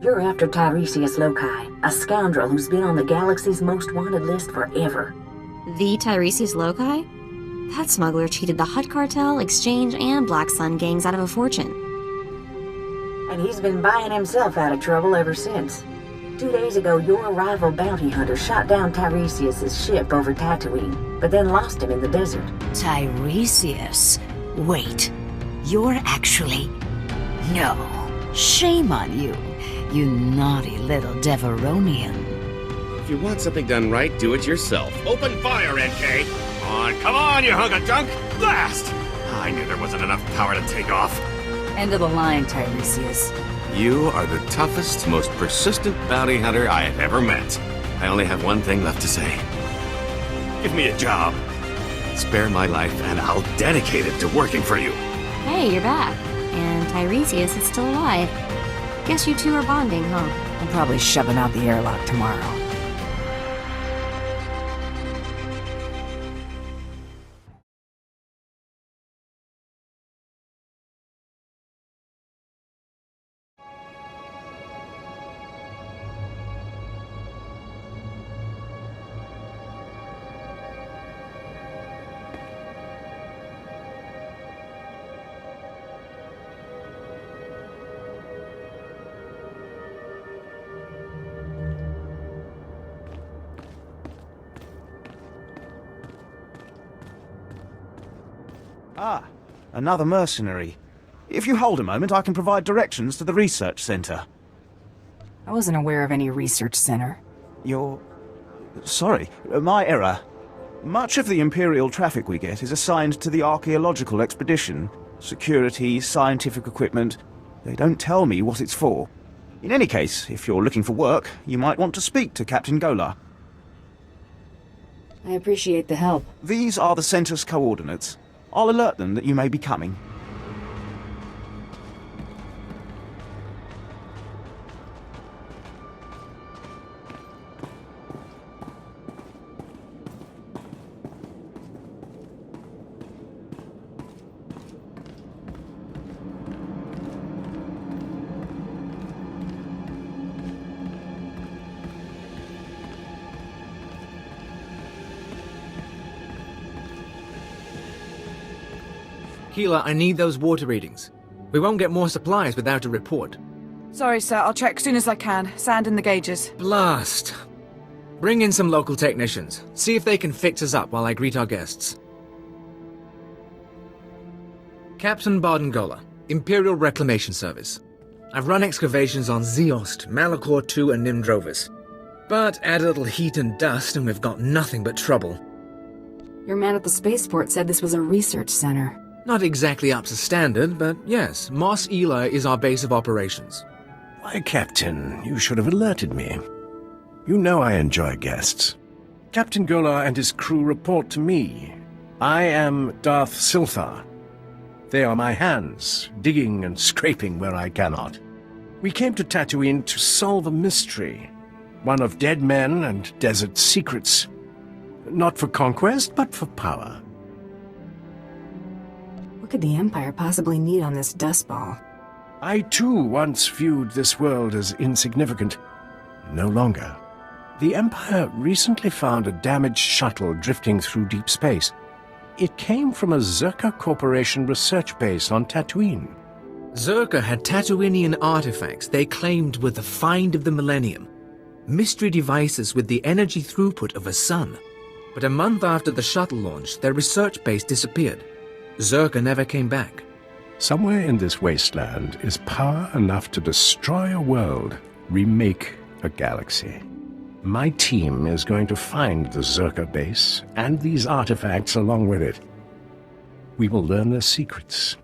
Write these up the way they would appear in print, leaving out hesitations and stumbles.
You're after Tiresias Loci, a scoundrel who's been on the galaxy's most wanted list forever. The Tiresias Loci? That smuggler cheated the Hutt Cartel, Exchange, and Black Sun gangs out of a fortune. And he's been buying himself out of trouble ever since. 2 days ago, your rival bounty hunter shot down Tiresias' ship over Tatooine, but then lost him in the desert. Tiresias? Wait, you're actually... No. Shame on you, you naughty little Deveronian. If you want something done right, do it yourself. Open fire, NK! Come on, you hunk of junk! Blast! I knew there wasn't enough power to take off. End of the line, Tiresias. You are the toughest, most persistent bounty hunter I have ever met. I only have one thing left to say. Give me a job. Spare my life, and I'll dedicate it to working for you. Hey, you're back. And Tiresias is still alive. Guess you two are bonding, huh? I'm probably shoving out the airlock tomorrow. Ah, another mercenary. If you hold a moment, I can provide directions to the research center. I wasn't aware of any research center. Sorry, my error. Much of the Imperial traffic we get is assigned to the archaeological expedition. Security, scientific equipment. They don't tell me what it's for. In any case, if you're looking for work, you might want to speak to Captain Golar. I appreciate the help. These are the center's coordinates. I'll alert them that you may be coming. Keeler, I need those water readings. We won't get more supplies without a report. Sorry, sir. I'll check soon as I can. Sand in the gauges. Blast. Bring in some local technicians. See if they can fix us up while I greet our guests. Captain Bardengola, Imperial Reclamation Service. I've run excavations on Zeost, Malachor II, and Nimdrovis. But add a little heat and dust and we've got nothing but trouble. Your man at the spaceport said this was a research center. Not exactly up to standard, but yes, Mos Ela is our base of operations. Why, Captain, you should have alerted me. You know I enjoy guests. Captain Golar and his crew report to me. I am Darth Silthar. They are my hands, digging and scraping where I cannot. We came to Tatooine to solve a mystery, one of dead men and desert secrets. Not for conquest, but for power. What could the Empire possibly need on this dust ball? I, too, once viewed this world as insignificant. No longer. The Empire recently found a damaged shuttle drifting through deep space. It came from a Zerka Corporation research base on Tatooine. Zerka had Tatooinian artifacts they claimed were the find of the millennium. Mystery devices with the energy throughput of a sun. But a month after the shuttle launch, their research base disappeared. Zerka never came back. Somewhere in this wasteland is power enough to destroy a world, remake a galaxy. My team is going to find the Zerka base and these artifacts along with it. We will learn their secrets.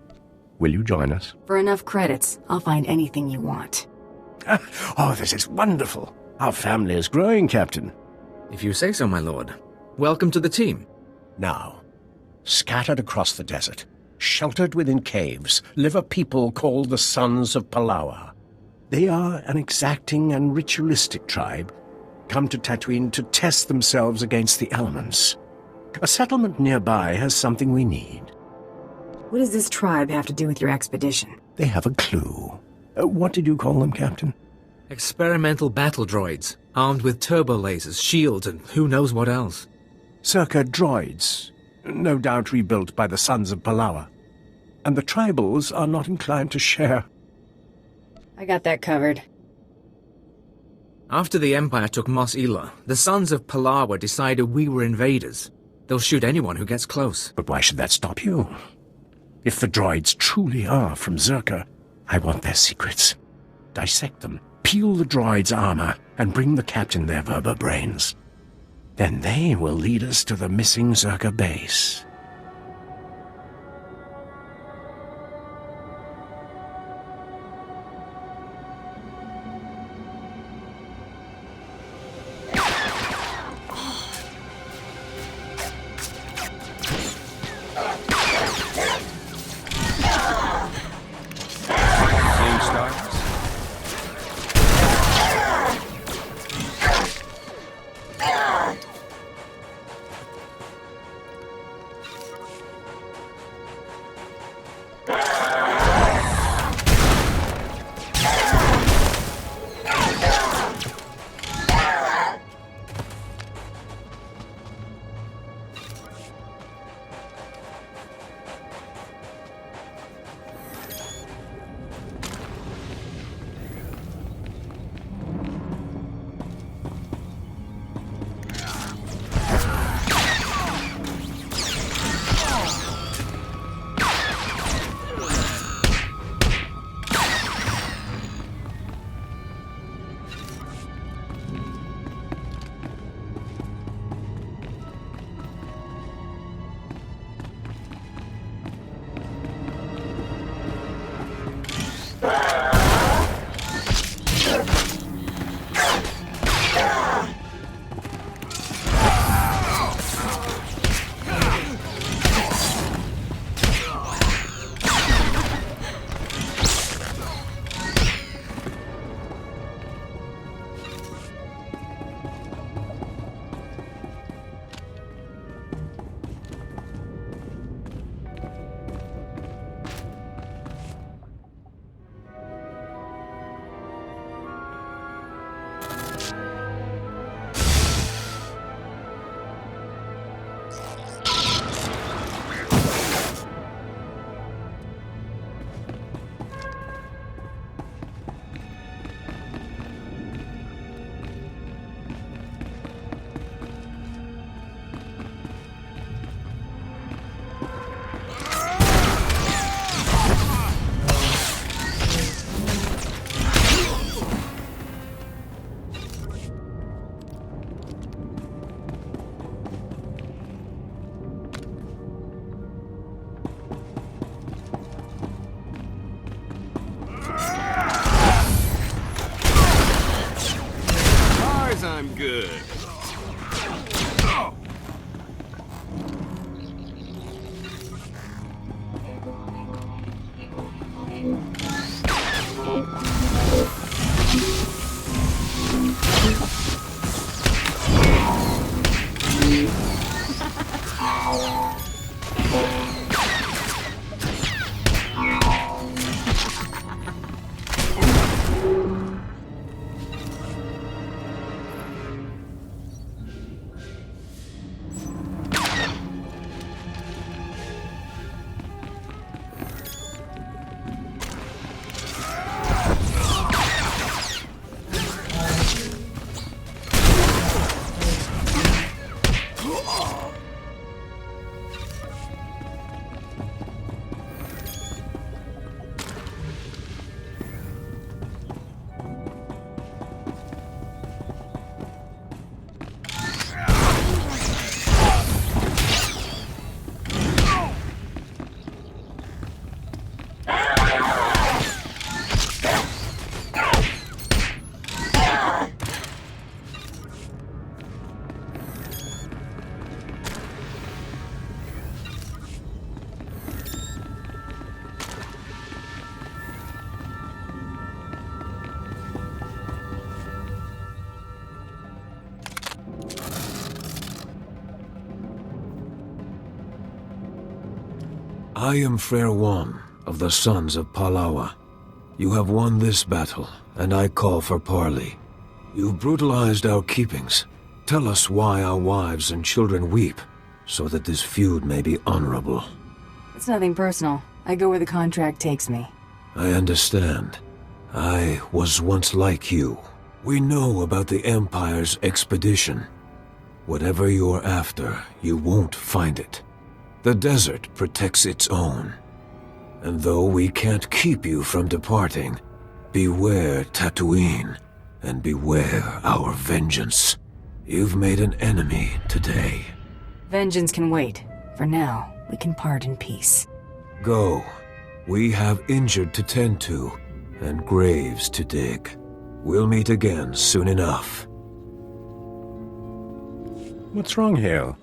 Will you join us? For enough credits, I'll find anything you want. Oh, this is wonderful. Our family is growing, Captain. If you say so, my lord. Welcome to the team. Now, scattered across the desert, sheltered within caves, live a people called the Sons of Palawa. They are an exacting and ritualistic tribe, come to Tatooine to test themselves against the elements. A settlement nearby has something we need. What does this tribe have to do with your expedition? They have a clue. What did you call them, Captain? Experimental battle droids, armed with turbo lasers, shields, and who knows what else. Circa droids, no doubt rebuilt by the Sons of Palawa. And the tribals are not inclined to share. I got that covered. After the Empire took Mos Ela, the Sons of Palawa decided we were invaders. They'll shoot anyone who gets close. But why should that stop you? If the droids truly are from Zerka, I want their secrets. Dissect them, peel the droids' armor, and bring the captain their Verba brains. Then they will lead us to the missing Zerka base. I'm good. I am Fair One of the Sons of Palawa. You have won this battle, and I call for parley. You've brutalized our keepings. Tell us why our wives and children weep, so that this feud may be honorable. It's nothing personal. I go where the contract takes me. I understand. I was once like you. We know about the Empire's expedition. Whatever you're after, you won't find it. The desert protects its own. And though we can't keep you from departing, beware Tatooine, and beware our vengeance. You've made an enemy today. Vengeance can wait. For now, we can part in peace. Go. We have injured to tend to, and graves to dig. We'll meet again soon enough. What's wrong, Hale?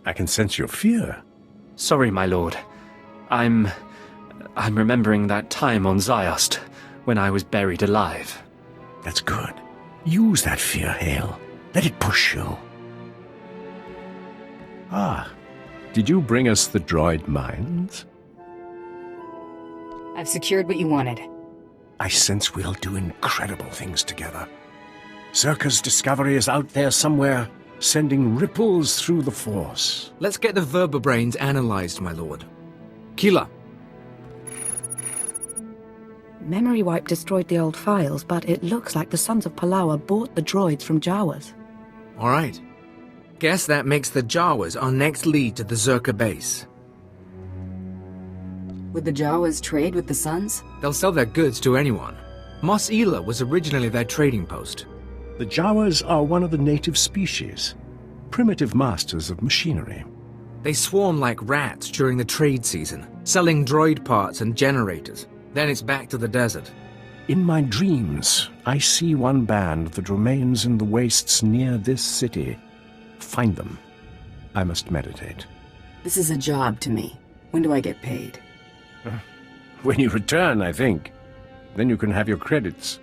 I can sense your fear. Sorry, my lord. I'm remembering that time on Ziost, when I was buried alive. That's good. Use that fear, Hale. Let it push you. Ah, did you bring us the droid mines? I've secured what you wanted. I sense we'll do incredible things together. Zerka's discovery is out there somewhere, sending ripples through the Force. Let's get the vertebrains analyzed, my lord. Keela. Memory wipe destroyed the old files, but it looks like the Sons of Palawa bought the droids from Jawas. Alright. Guess that makes the Jawas our next lead to the Zerka base. Would the Jawas trade with the Sons? They'll sell their goods to anyone. Mos Ela was originally their trading post. The Jawas are one of the native species, primitive masters of machinery. They swarm like rats during the trade season, selling droid parts and generators. Then it's back to the desert. In my dreams, I see one band that remains in the wastes near this city. Find them. I must meditate. This is a job to me. When do I get paid? When you return, I think. Then you can have your credits.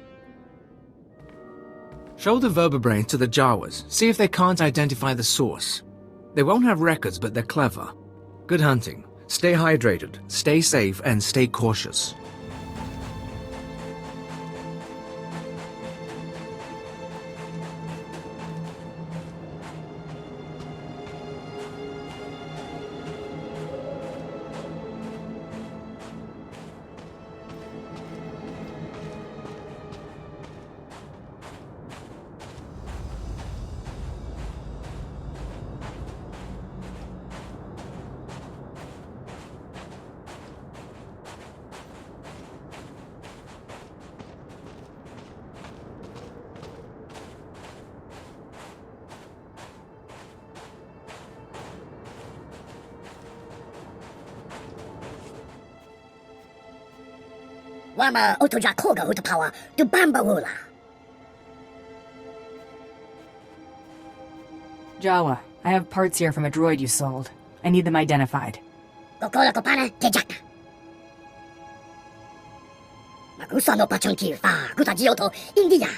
Show the vertebrains to the Jawas. See if they can't identify the source. They won't have records, but they're clever. Good hunting. Stay hydrated, stay safe, and stay cautious. Wama otoja koga utapawa du bambawula. Jawa, I have parts here from a droid you sold. I need them identified. Kokola kopana tejaka. Magusa no pachonki fa gutajioto India.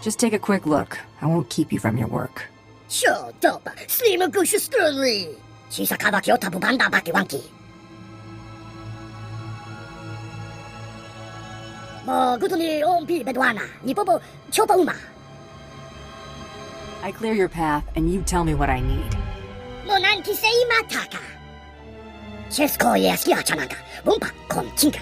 Just take a quick look. I won't keep you from your work. Sure, dope. Slim gushu sternly. Chisa kawaki otabu banda baki wanki. Mo gutuni ompi bedwana. Nipopo chopa uma. I clear your path, and you tell me what I need. Mo nanki seima taka. Chesko yaskia chananga. Bumpa kon chinga.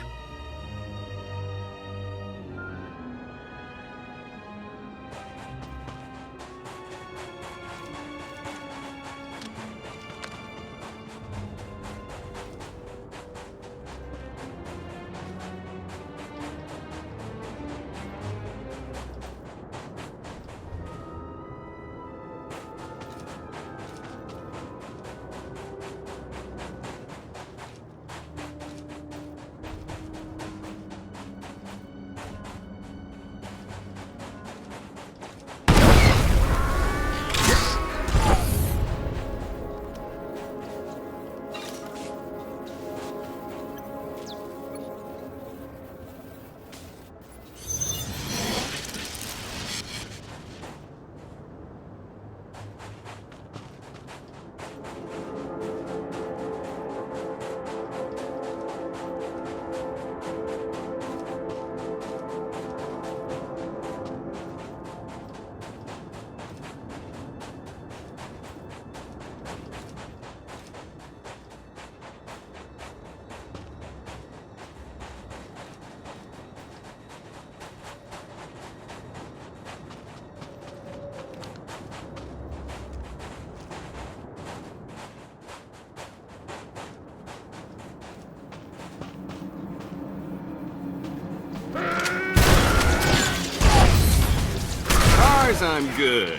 I'm good.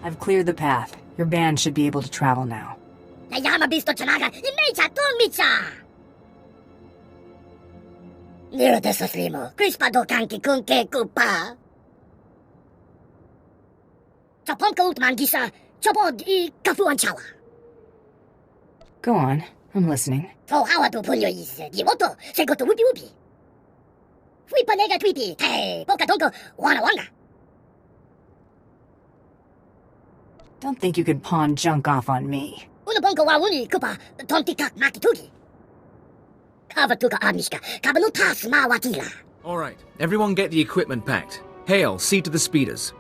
I've cleared the path. Your band should be able to travel now. Nayama bisto chanaga, imecha tonmicha! Nero desoslimo, crispado kanki kunke kupa. Chaponka ultmangisa, chobod I kafuanchawa. Go on. I'm listening. So how to pull your is, dimoto, segoto wupi wupi. Fui panega tweety, hey, poka donko, wana wanga. Don't think you can pawn junk off on me. Unabonko wawuni kupa, tontikak makitugi. Kavatuka amishka, kabanutas mawatila. Alright, everyone get the equipment packed. Hale, see to the speeders.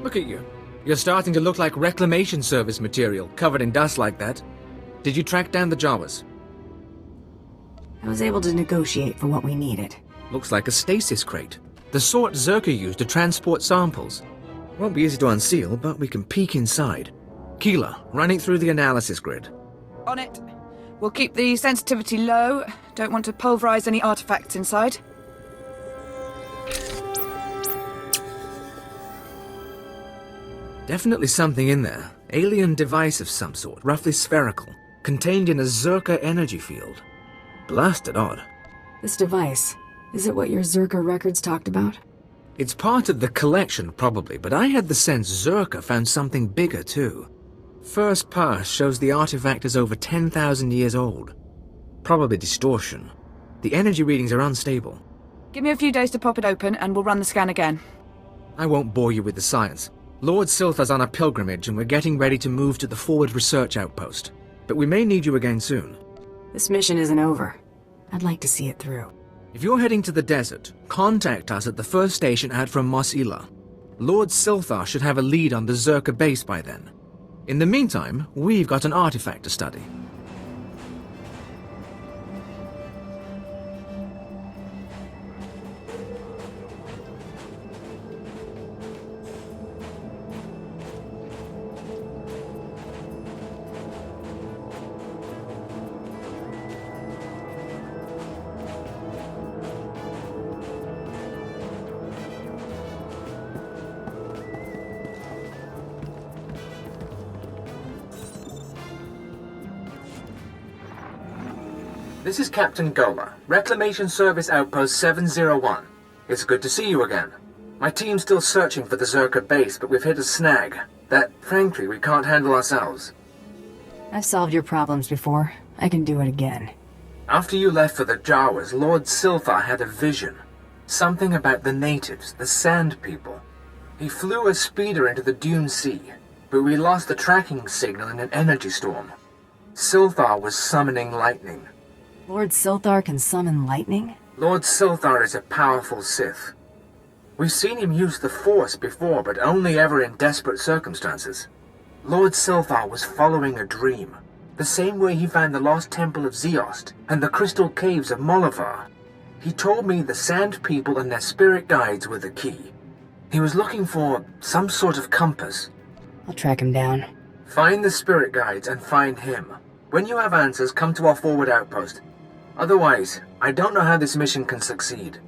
Look at you. You're starting to look like reclamation service material, covered in dust like that. Did you track down the Jawas? I was able to negotiate for what we needed. Looks like a stasis crate. The sort Zerka used to transport samples. Won't be easy to unseal, but we can peek inside. Keela, running through the analysis grid. On it. We'll keep the sensitivity low. Don't want to pulverize any artifacts inside. Definitely something in there. Alien device of some sort, roughly spherical, contained in a Zerka energy field. Blasted odd. This device, is it what your Zerka records talked about? It's part of the collection, probably, but I had the sense Zerka found something bigger, too. First pass shows the artifact is over 10,000 years old. Probably distortion. The energy readings are unstable. Give me a few days to pop it open, and we'll run the scan again. I won't bore you with the science. Lord Silthar's on a pilgrimage, and we're getting ready to move to the forward research outpost. But we may need you again soon. This mission isn't over. I'd like to see it through. If you're heading to the desert, contact us at the first station out from Mos Ila. Lord Silthar should have a lead on the Zerka base by then. In the meantime, we've got an artifact to study. This is Captain Gola, Reclamation Service Outpost 701. It's good to see you again. My team's still searching for the Zerka base, but we've hit a snag that, frankly, we can't handle ourselves. I've solved your problems before. I can do it again. After you left for the Jawas, Lord Silthar had a vision. Something about the natives, the Sand People. He flew a speeder into the Dune Sea, but we lost the tracking signal in an energy storm. Silthar was summoning lightning. Lord Silthar can summon lightning? Lord Silthar is a powerful Sith. We've seen him use the Force before, but only ever in desperate circumstances. Lord Silthar was following a dream, the same way he found the lost temple of Zeost and the crystal caves of Molivar. He told me the Sand People and their spirit guides were the key. He was looking for some sort of compass, I'll track him down. Find the spirit guides and find him. When you have answers, come to our forward outpost. Otherwise, I don't know how this mission can succeed.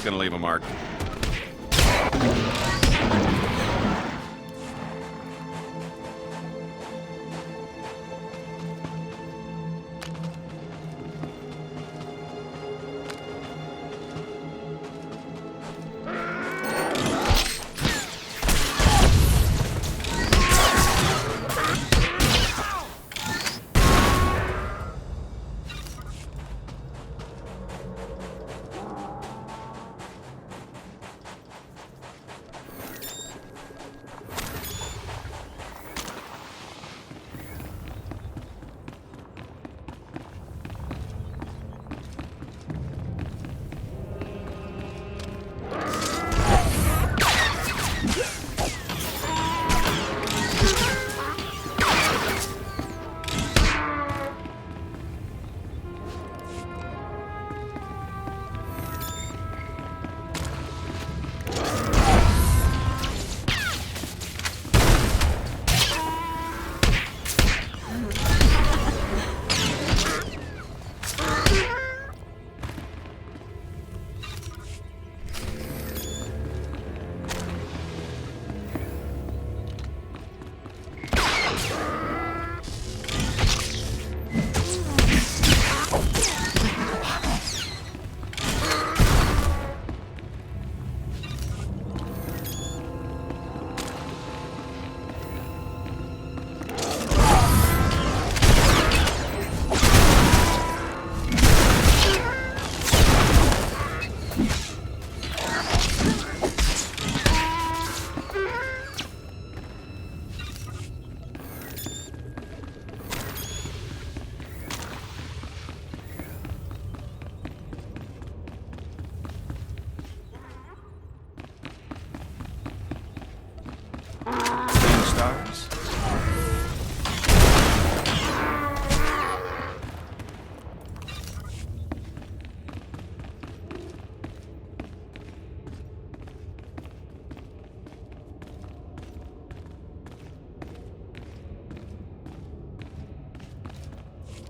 That's gonna leave a mark.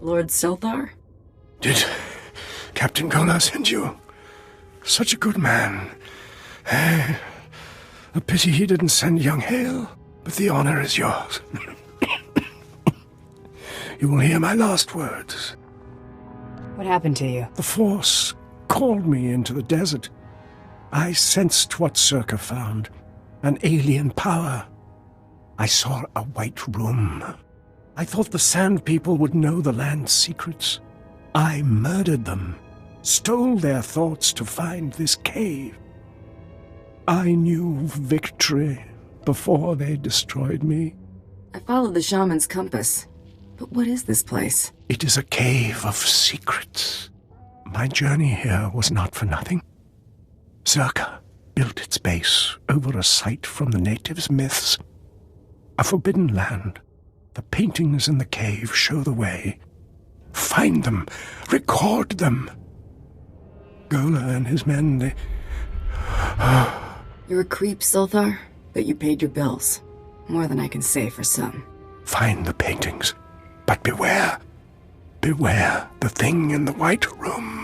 Lord Swtor? Did Captain Golar send you? Such a good man. A pity he didn't send young Hale, but the honor is yours. You will hear my last words. What happened to you? The Force called me into the desert. I sensed what Circa found, an alien power. I saw a white room. I thought the Sand People would know the land's secrets. I murdered them, stole their thoughts to find this cave. I knew victory before they destroyed me. I followed the shaman's compass. But what is this place? It is a cave of secrets. My journey here was not for nothing. Circa built its base over a site from the natives' myths. A forbidden land. The paintings in the cave show the way. Find them. Record them. Golar and his men, they... You're a creep, Swtor, but you paid your bills. More than I can say for some. Find the paintings. But beware. Beware the thing in the white room.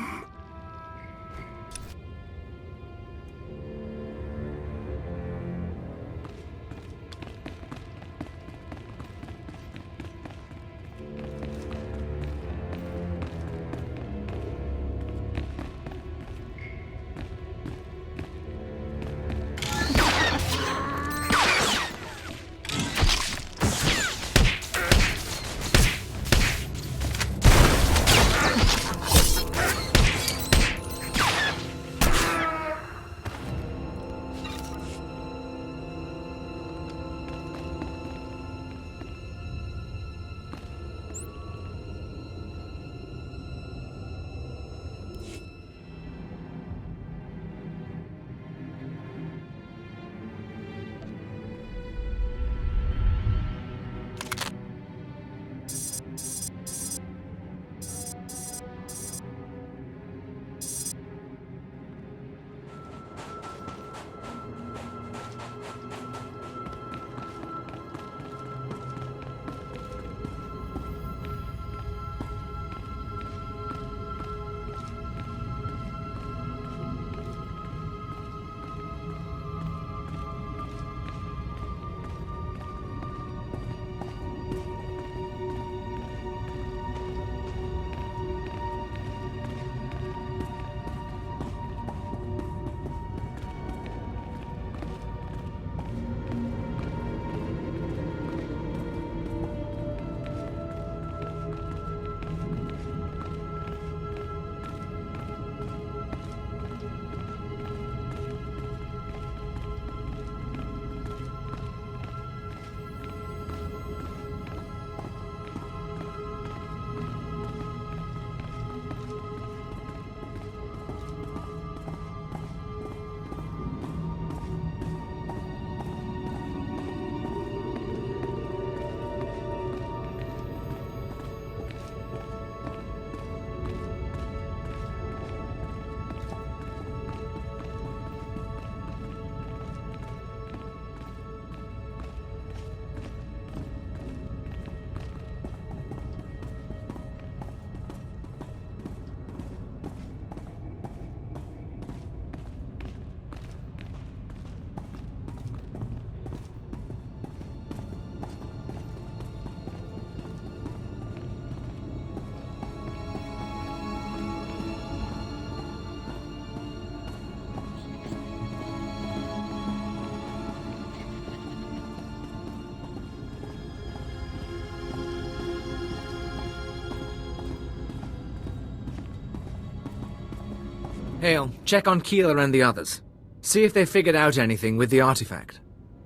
Hale, check on Keeler and the others. See if they figured out anything with the artifact.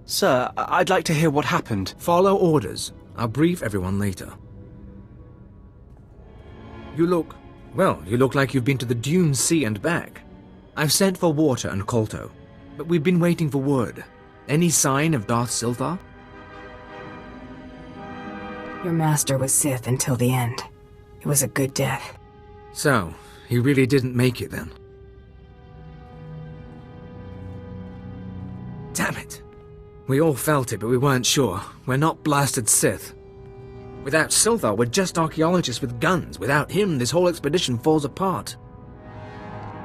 Sir, I'd like to hear what happened. Follow orders. I'll brief everyone later. You look like you've been to the Dune Sea and back. I've sent for water and Kolto, but we've been waiting for word. Any sign of Darth Swtor? Your master was Sith until the end. It was a good death. So, he really didn't make it then. Damn it. We all felt it, but we weren't sure. We're not blasted Sith. Without Swtor, we're just archaeologists with guns. Without him, this whole expedition falls apart.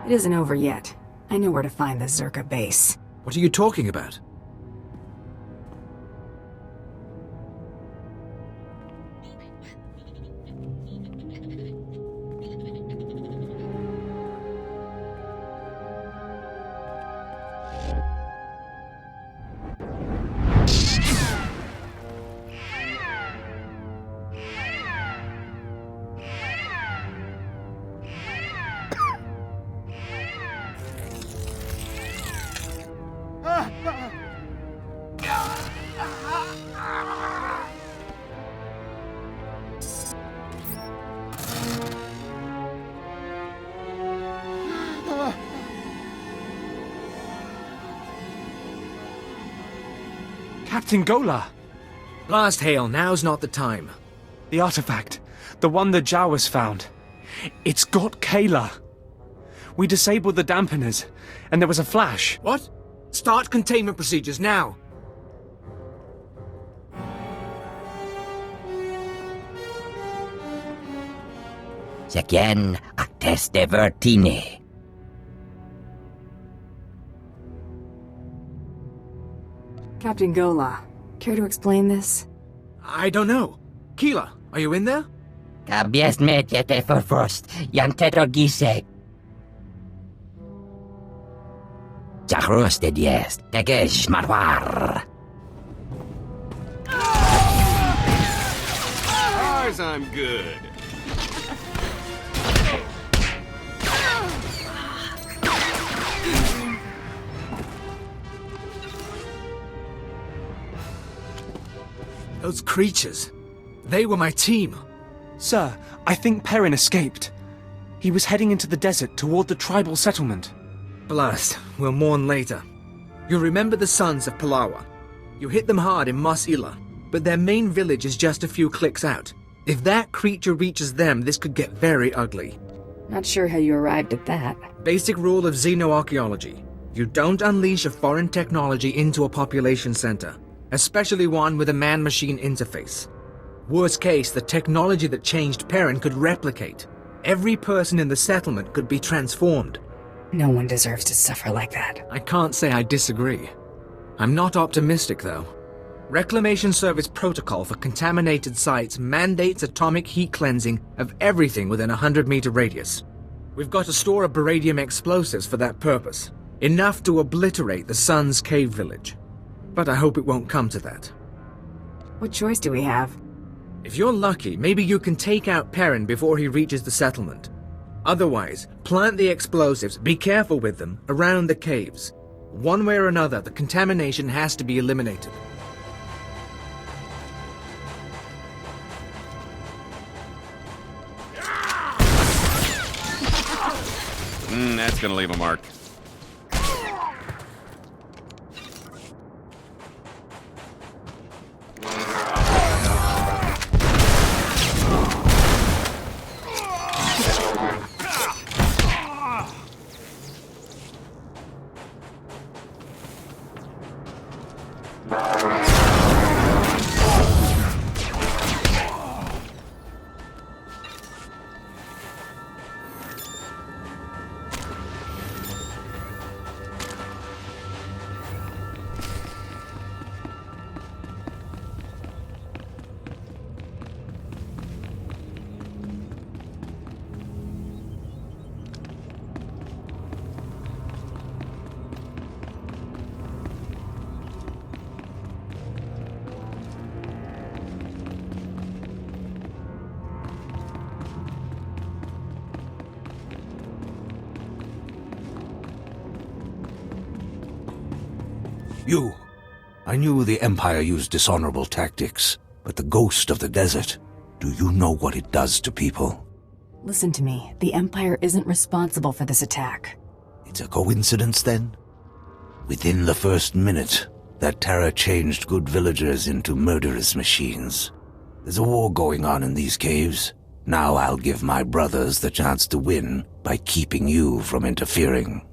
It isn't over yet. I know where to find the Zerka base. What are you talking about? Captain Gola! Blast hail, now's not the time. The artifact. The one the Jawas found. It's got Kayla. We disabled the dampeners, and there was a flash. What? Start containment procedures now! Secien actes de vertine. Captain Gola, care to explain this? I don't know. Keela, are you in there? Kabies metjete verfrost, jan tetrogise. Jachrusted jest, tegesh marwar. Ours, I'm good. Those creatures. They were my team. Sir, I think Perrin escaped. He was heading into the desert toward the tribal settlement. Blast, we'll mourn later. You remember the sons of Palawa. You hit them hard in Mos Ila, but their main village is just a few clicks out. If that creature reaches them, this could get very ugly. Not sure how you arrived at that. Basic rule of xenoarchaeology. You don't unleash a foreign technology into a population center, especially one with a man-machine interface. Worst case, the technology that changed Perrin could replicate. Every person in the settlement could be transformed. No one deserves to suffer like that. I can't say I disagree. I'm not optimistic, though. Reclamation Service protocol for contaminated sites mandates atomic heat cleansing of everything within a 100-meter radius. We've got to store a beradium explosives for that purpose. Enough to obliterate the Sun's cave village. But I hope it won't come to that. What choice do we have? If you're lucky, maybe you can take out Perrin before he reaches the settlement. Otherwise, plant the explosives, be careful with them, around the caves. One way or another, the contamination has to be eliminated. That's gonna leave a mark. You. I knew the Empire used dishonorable tactics, but the ghost of the desert, do you know what it does to people? Listen to me. The Empire isn't responsible for this attack. It's a coincidence, then? Within the first minute, that terror changed good villagers into murderous machines. There's a war going on in these caves. Now I'll give my brothers the chance to win by keeping you from interfering.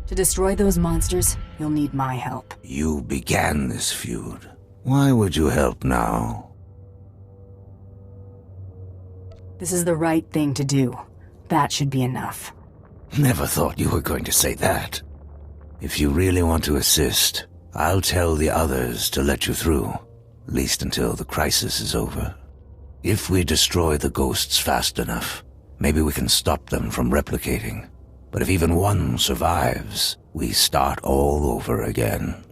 To destroy those monsters, you'll need my help. You began this feud. Why would you help now? This is the right thing to do. That should be enough. Never thought you were going to say that. If you really want to assist, I'll tell the others to let you through, at least until the crisis is over. If we destroy the ghosts fast enough, maybe we can stop them from replicating. But if even one survives, we start all over again.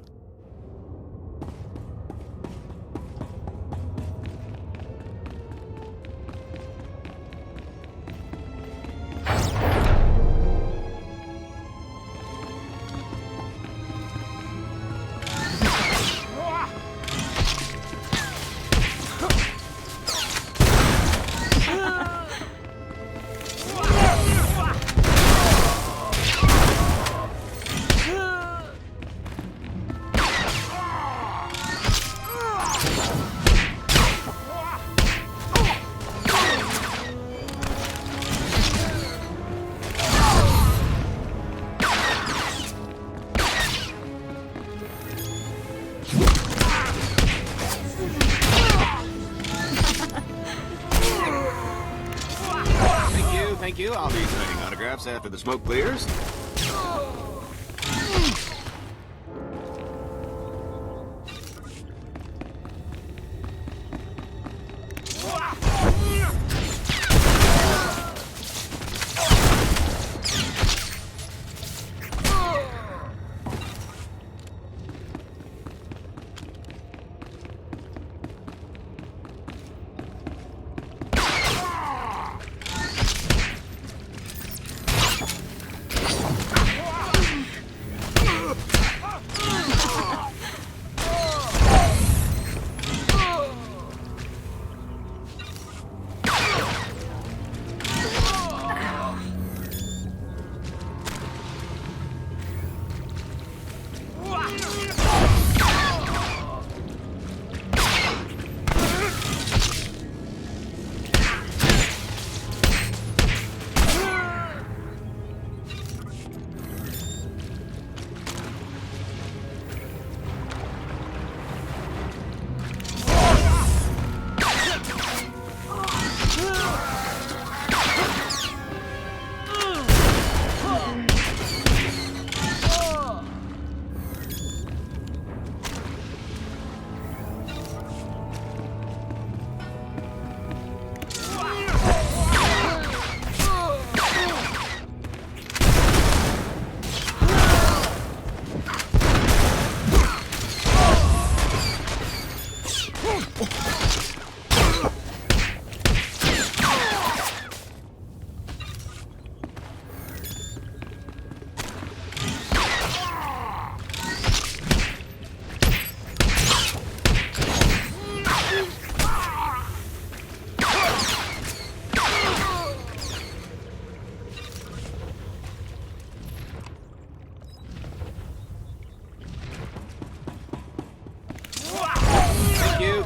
Thank you. I'll be signing autographs after the smoke clears.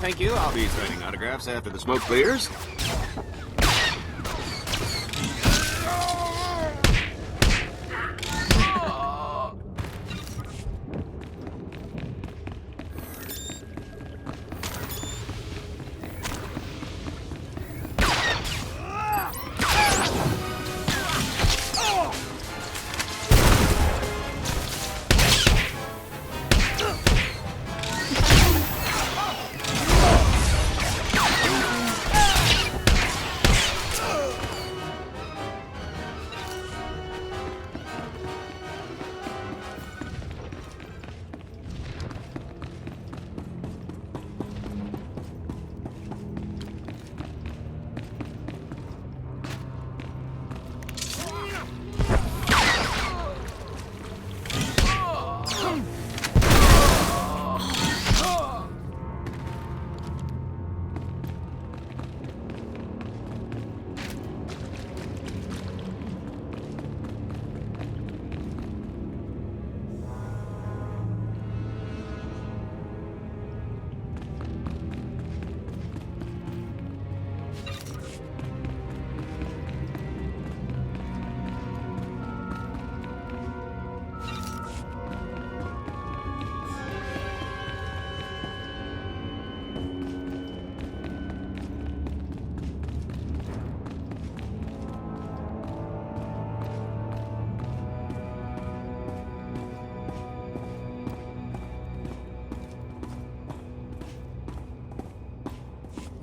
Thank you. I'll be signing autographs after the smoke clears.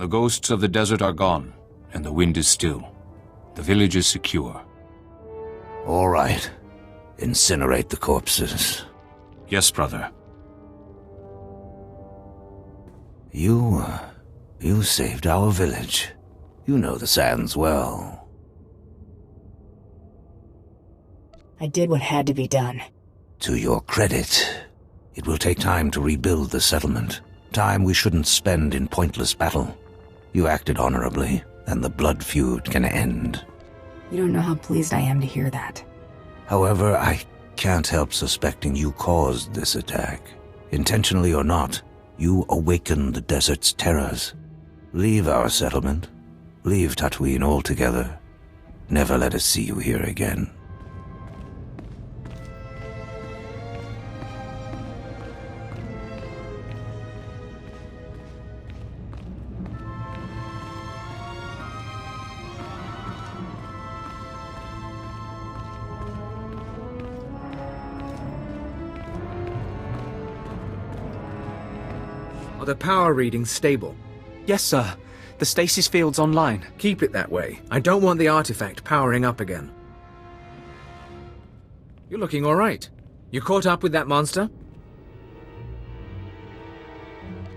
The ghosts of the desert are gone, and the wind is still. The village is secure. All right. Incinerate the corpses. Yes, brother. You saved our village. You know the sands well. I did what had to be done. To your credit, it will take time to rebuild the settlement. Time we shouldn't spend in pointless battle. You acted honorably, and the blood feud can end. You don't know how pleased I am to hear that. However, I can't help suspecting you caused this attack. Intentionally or not, you awakened the desert's terrors. Leave our settlement. Leave Tatooine altogether. Never let us see you here again. Are the power readings stable? Yes, sir. The stasis field's online. Keep it that way. I don't want the artifact powering up again. You're looking all right. You caught up with that monster?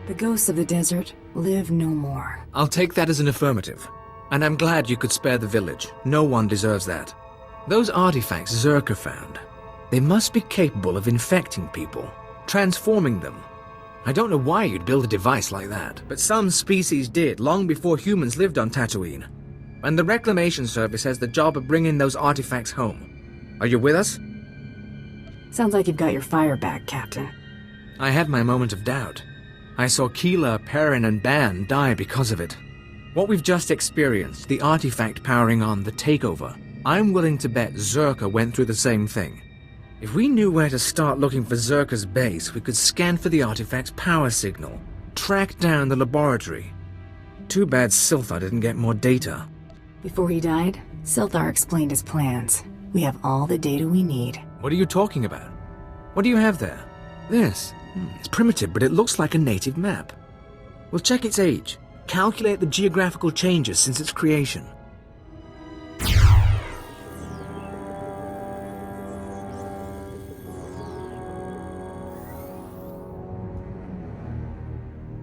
The ghosts of the desert live no more. I'll take that as an affirmative. And I'm glad you could spare the village. No one deserves that. Those artifacts Zerka found, they must be capable of infecting people, transforming them. I don't know why you'd build a device like that, but some species did long before humans lived on Tatooine. And the Reclamation Service has the job of bringing those artifacts home. Are you with us? Sounds like you've got your fire back, Captain. I had my moment of doubt. I saw Keela, Perrin, and Ban die because of it. What we've just experienced, the artifact powering on the takeover, I'm willing to bet Zerka went through the same thing. If we knew where to start looking for Zerka's base, we could scan for the artifact's power signal, track down the laboratory. Too bad Silthar didn't get more data. Before he died, Silthar explained his plans. We have all the data we need. What are you talking about? What do you have there? This. It's primitive, but it looks like a native map. We'll check its age, calculate the geographical changes since its creation.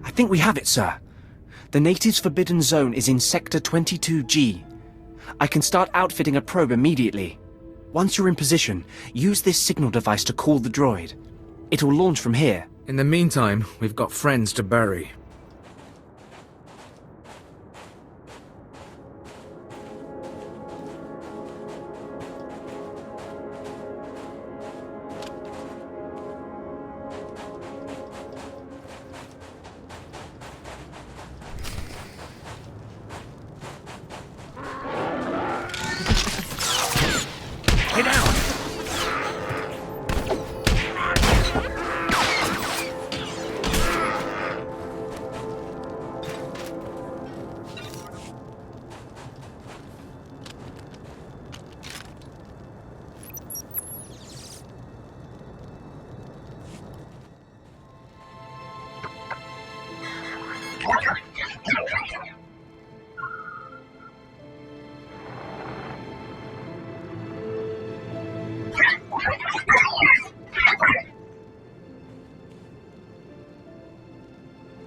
I think we have it, sir. The natives' forbidden zone is in Sector 22G. I can start outfitting a probe immediately. Once you're in position, use this signal device to call the droid. It'll launch from here. In the meantime, we've got friends to bury.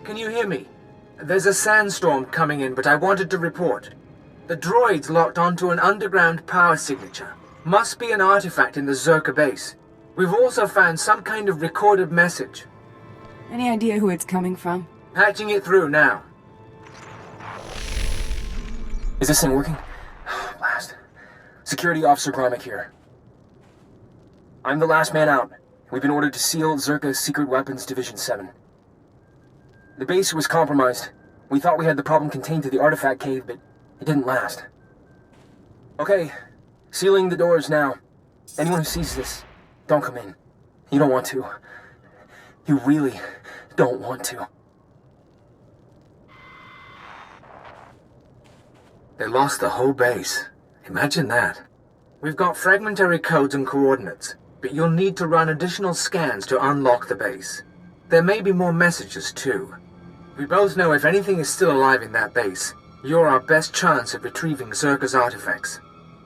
Can you hear me? There's a sandstorm coming in, but I wanted to report. The droid's locked onto an underground power signature. Must be an artifact in the Zerka base. We've also found some kind of recorded message. Any idea who it's coming from? Patching it through now. Is this thing working? Blast. Security Officer Gromick here. I'm the last man out. We've been ordered to seal Zerka's Secret Weapons Division 7. The base was compromised. We thought we had the problem contained to the artifact cave, but it didn't last. Okay, sealing the doors now. Anyone who sees this, don't come in. You don't want to. You really don't want to. They lost the whole base. Imagine that. We've got fragmentary codes and coordinates, but you'll need to run additional scans to unlock the base. There may be more messages, too. We both know if anything is still alive in that base, you're our best chance of retrieving Zerka's artifacts.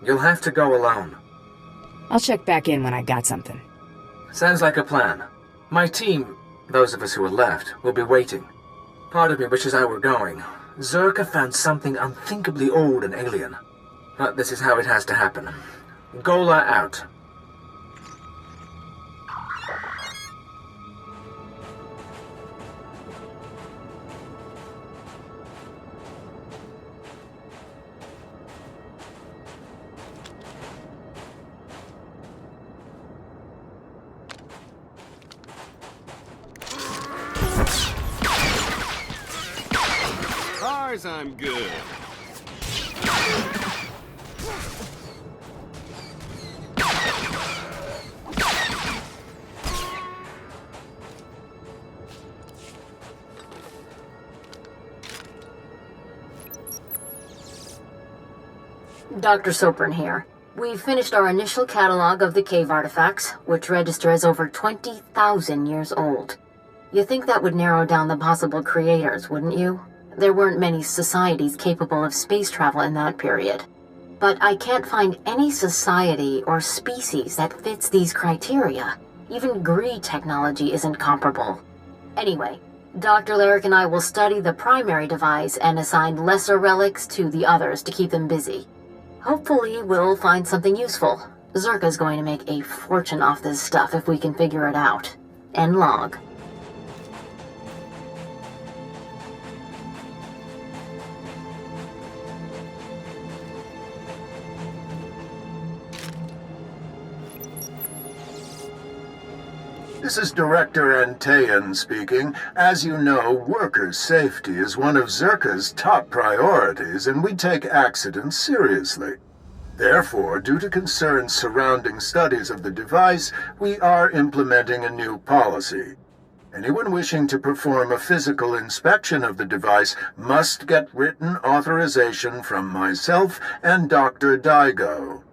You'll have to go alone. I'll check back in when I got something. Sounds like a plan. My team, those of us who are left, will be waiting. Part of me wishes I were going. Zerka found something unthinkably old and alien. But this is how it has to happen. Gola out. I'm good. Dr. Sopran here. We've finished our initial catalog of the cave artifacts, which register as over 20,000 years old. You think that would narrow down the possible creators, wouldn't you? There weren't many societies capable of space travel in that period. But I can't find any society or species that fits these criteria. Even Gree technology isn't comparable. Anyway, Dr. Lyric and I will study the primary device and assign lesser relics to the others to keep them busy. Hopefully we'll find something useful. Zerka's going to make a fortune off this stuff if we can figure it out. End log. This is Director Antaean speaking. As you know, workers' safety is one of Zerka's top priorities, and we take accidents seriously. Therefore, due to concerns surrounding studies of the device, we are implementing a new policy. Anyone wishing to perform a physical inspection of the device must get written authorization from myself and Dr. Daigo.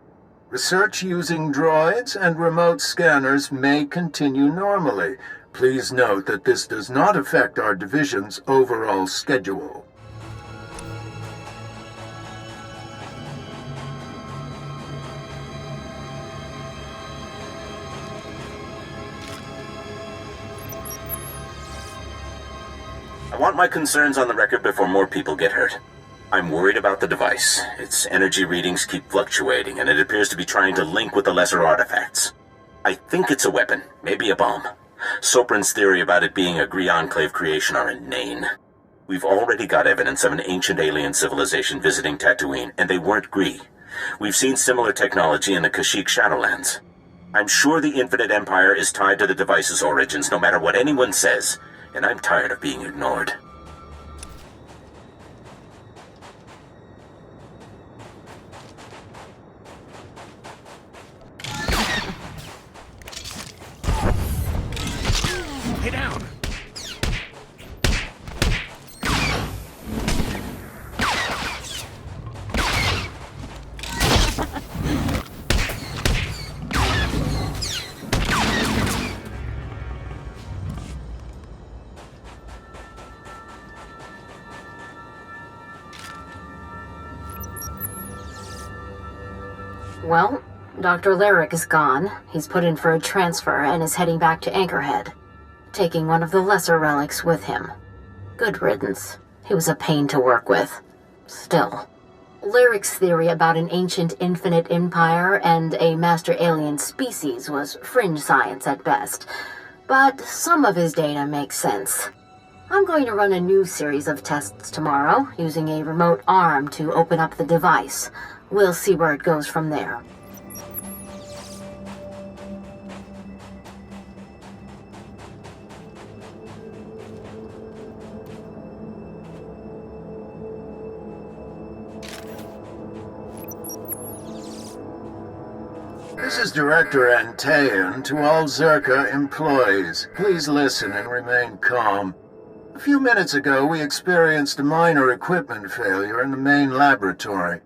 Research using droids and remote scanners may continue normally. Please note that this does not affect our division's overall schedule. I want my concerns on the record before more people get hurt. I'm worried about the device. Its energy readings keep fluctuating, and it appears to be trying to link with the lesser artifacts. I think it's a weapon, maybe a bomb. Sopran's theory about it being a Gree Enclave creation are inane. We've already got evidence of an ancient alien civilization visiting Tatooine, and they weren't Gree. We've seen similar technology in the Kashyyyk Shadowlands. I'm sure the Infinite Empire is tied to the device's origins, no matter what anyone says, and I'm tired of being ignored. Lay down! Well, Dr. Lyric is gone. He's put in for a transfer and is heading back to Anchorhead, taking one of the lesser relics with him. Good riddance. He was a pain to work with. Still. Lyric's theory about an ancient infinite empire and a master alien species was fringe science at best, but some of his data makes sense. I'm going to run a new series of tests tomorrow, using a remote arm to open up the device. We'll see where it goes from there. This is Director Antaean to all Zerka employees. Please listen and remain calm. A few minutes ago, we experienced a minor equipment failure in the main laboratory.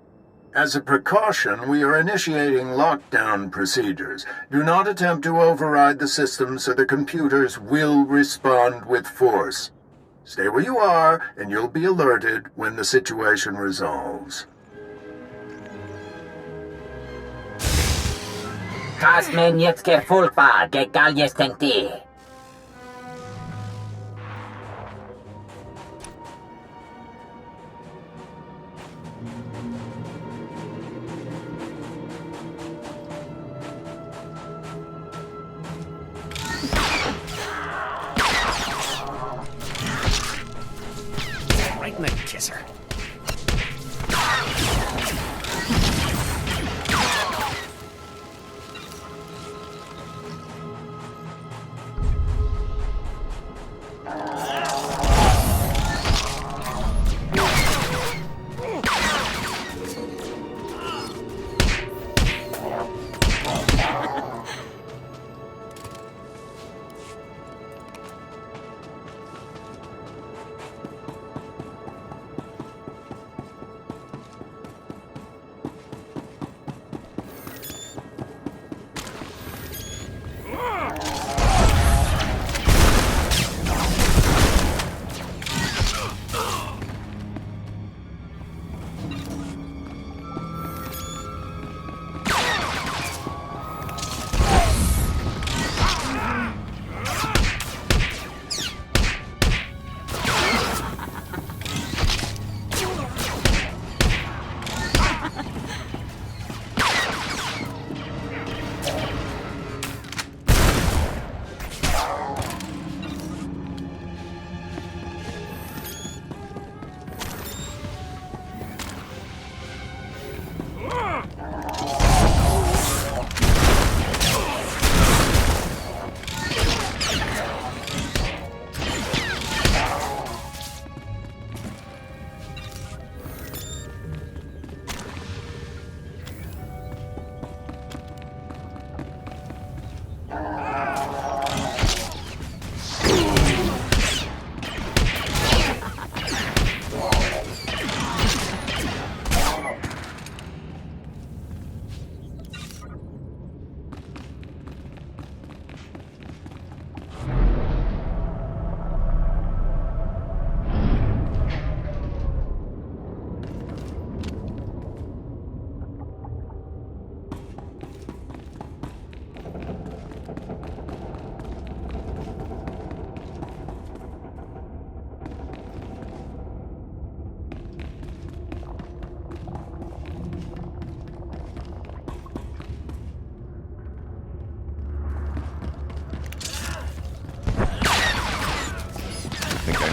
As a precaution, we are initiating lockdown procedures. Do not attempt to override the system, so the computers will respond with force. Stay where you are, and you'll be alerted when the situation resolves. Kasmen jetske fulpa, ge galjes tenti. Right in the kisser.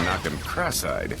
Knocked him cross-eyed.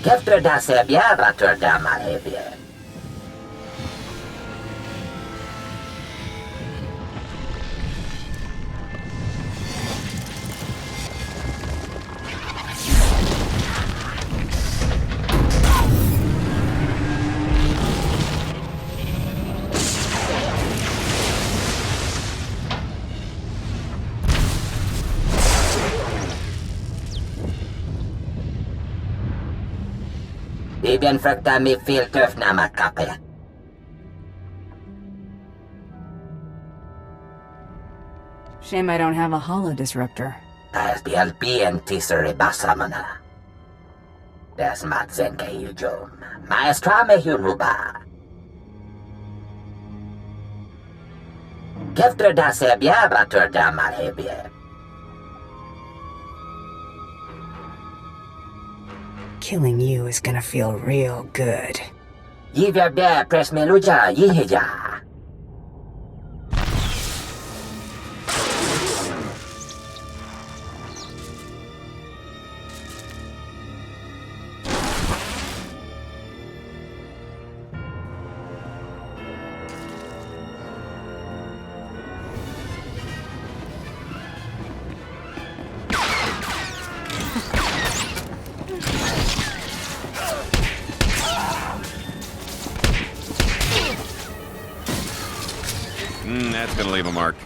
Keftre da se biava tur da malhebie. Bibien fruktar mig filtöf namakape. Shame I don't have a holo disruptor. Taas bialpien tisere basamana. Das matsen kayujom. Maestrame huruba. Kefter da sebia batur da marhebie. Killing you is gonna feel real good. Yivya bia presmeluja yihija. That's gonna leave a mark.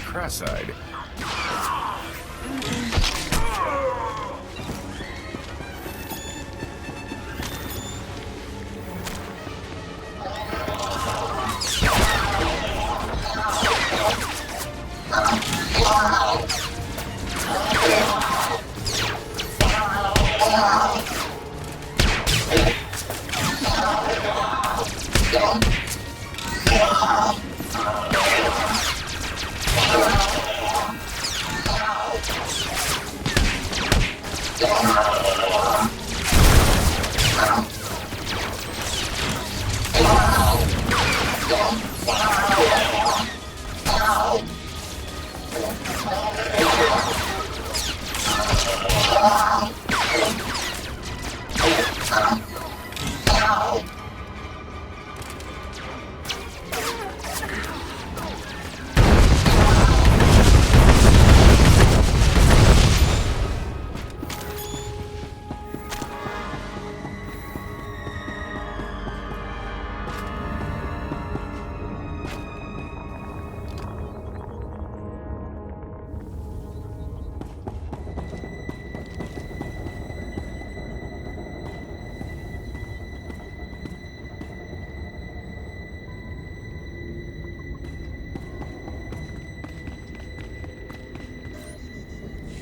Cross-eyed.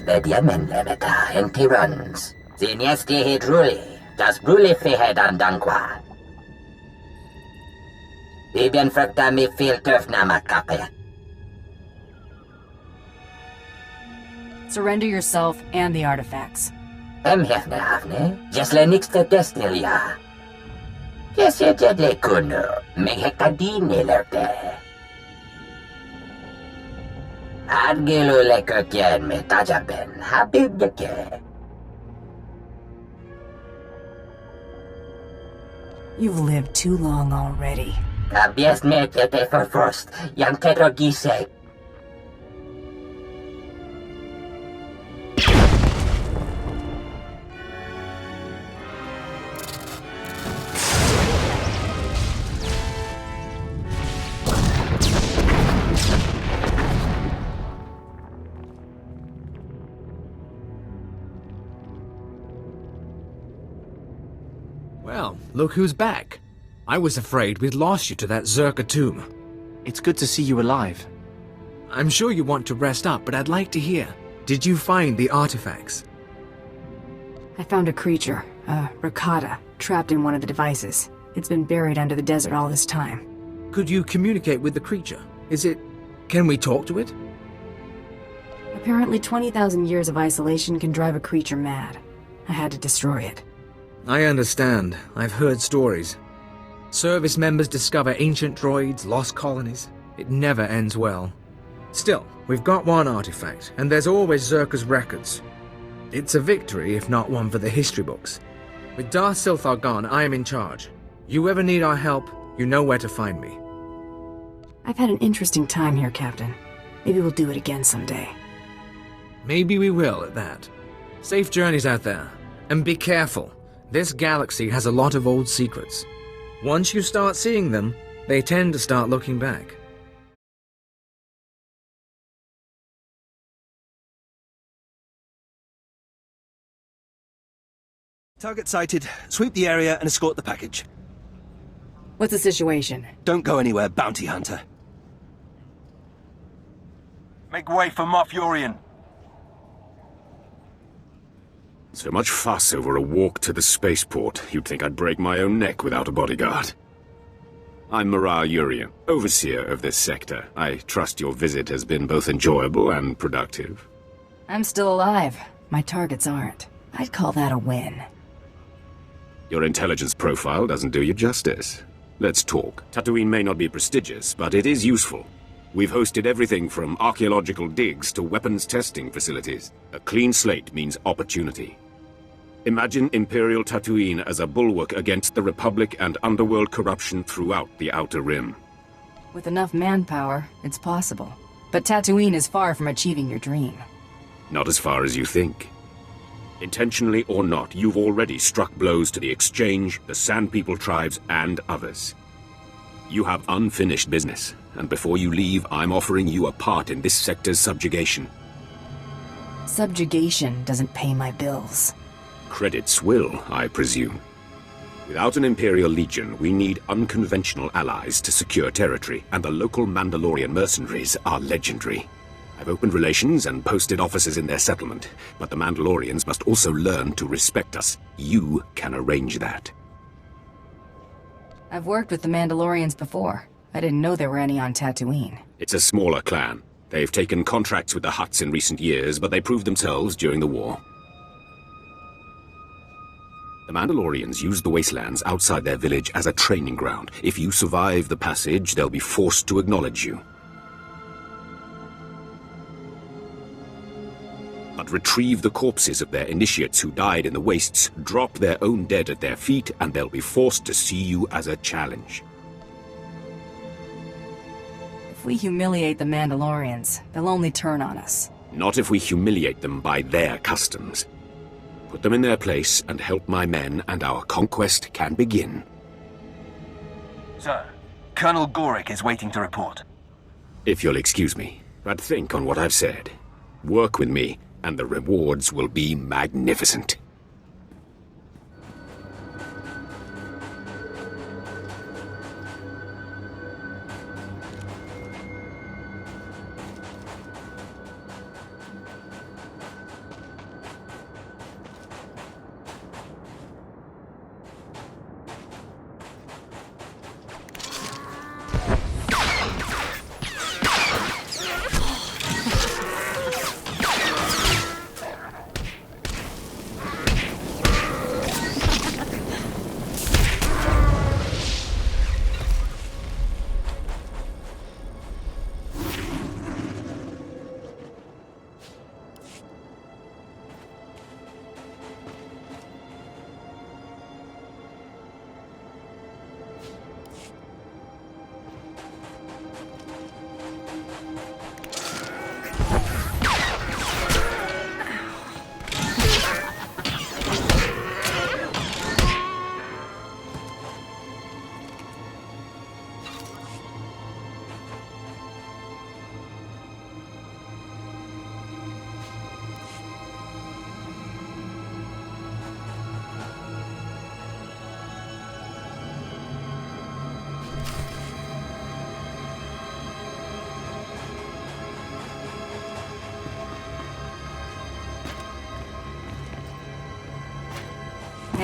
Bediamen lemeta en tirans. Ziniesti hidruli, das bruli fihed andanqua. Bibian fracta mi fil turfnama kapia. Surrender yourself and the artifacts. Hefne havne, jesle nixte destilia. Jesse jedle kuno, mehekadine lerte. Adgilu lekotien me tajaben, habib deke. You've lived too long already. Kabies me tete for first, yang tetro gise. Well, look who's back. I was afraid we'd lost you to that Zerka tomb. It's good to see you alive. I'm sure you want to rest up, but I'd like to hear. Did you find the artifacts? I found a creature, a Rakata, trapped in one of the devices. It's been buried under the desert all this time. Could you communicate with the creature? Can we talk to it? Apparently 20,000 years of isolation can drive a creature mad. I had to destroy it. I understand. I've heard stories. Service members discover ancient droids, lost colonies. It never ends well. Still, we've got one artifact, and there's always Zerka's records. It's a victory, if not one for the history books. With Darth Silthar gone, I am in charge. You ever need our help, you know where to find me. I've had an interesting time here, Captain. Maybe we'll do it again someday. Maybe we will, at that. Safe journeys out there. And be careful. This galaxy has a lot of old secrets. Once you start seeing them, they tend to start looking back. Target sighted. Sweep the area and escort the package. What's the situation? Don't go anywhere, bounty hunter. Make way for Moff Yorian. So much fuss over a walk to the spaceport. You'd think I'd break my own neck without a bodyguard. I'm Mara Yurian, overseer of this sector. I trust your visit has been both enjoyable and productive. I'm still alive. My targets aren't. I'd call that a win. Your intelligence profile doesn't do you justice. Let's talk. Tatooine may not be prestigious, but it is useful. We've hosted everything from archaeological digs to weapons testing facilities. A clean slate means opportunity. Imagine Imperial Tatooine as a bulwark against the Republic and underworld corruption throughout the Outer Rim. With enough manpower, it's possible. But Tatooine is far from achieving your dream. Not as far as you think. Intentionally or not, you've already struck blows to the Exchange, the Sand People tribes, and others. You have unfinished business, and before you leave, I'm offering you a part in this sector's subjugation. Subjugation doesn't pay my bills. Credits will, I presume. Without an Imperial Legion, we need unconventional allies to secure territory, and the local Mandalorian mercenaries are legendary. I've opened relations and posted officers in their settlement, but the Mandalorians must also learn to respect us. You can arrange that. I've worked with the Mandalorians before. I didn't know there were any on Tatooine. It's a smaller clan. They've taken contracts with the Hutts in recent years, but they proved themselves during the war. The Mandalorians use the wastelands outside their village as a training ground. If you survive the passage, they'll be forced to acknowledge you. But retrieve the corpses of their initiates who died in the wastes, drop their own dead at their feet, and they'll be forced to see you as a challenge. If we humiliate the Mandalorians, they'll only turn on us. Not if we humiliate them by their customs. Put them in their place and help my men, and our conquest can begin. Sir, Colonel Gorick is waiting to report. If you'll excuse me, but think on what I've said. Work with me, and the rewards will be magnificent.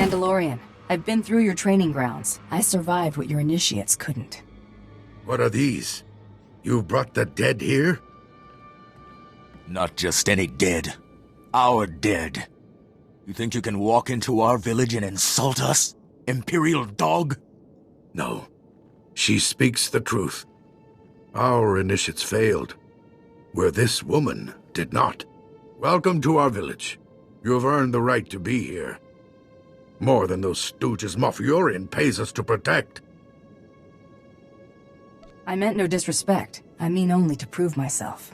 Mandalorian, I've been through your training grounds. I survived what your initiates couldn't. What are these? You brought the dead here? Not just any dead. Our dead. You think you can walk into our village and insult us? Imperial dog? No. She speaks the truth. Our initiates failed, where this woman did not. Welcome to our village. You have earned the right to be here. More than those stooges Moff Yorian pays us to protect. I meant no disrespect. I mean only to prove myself.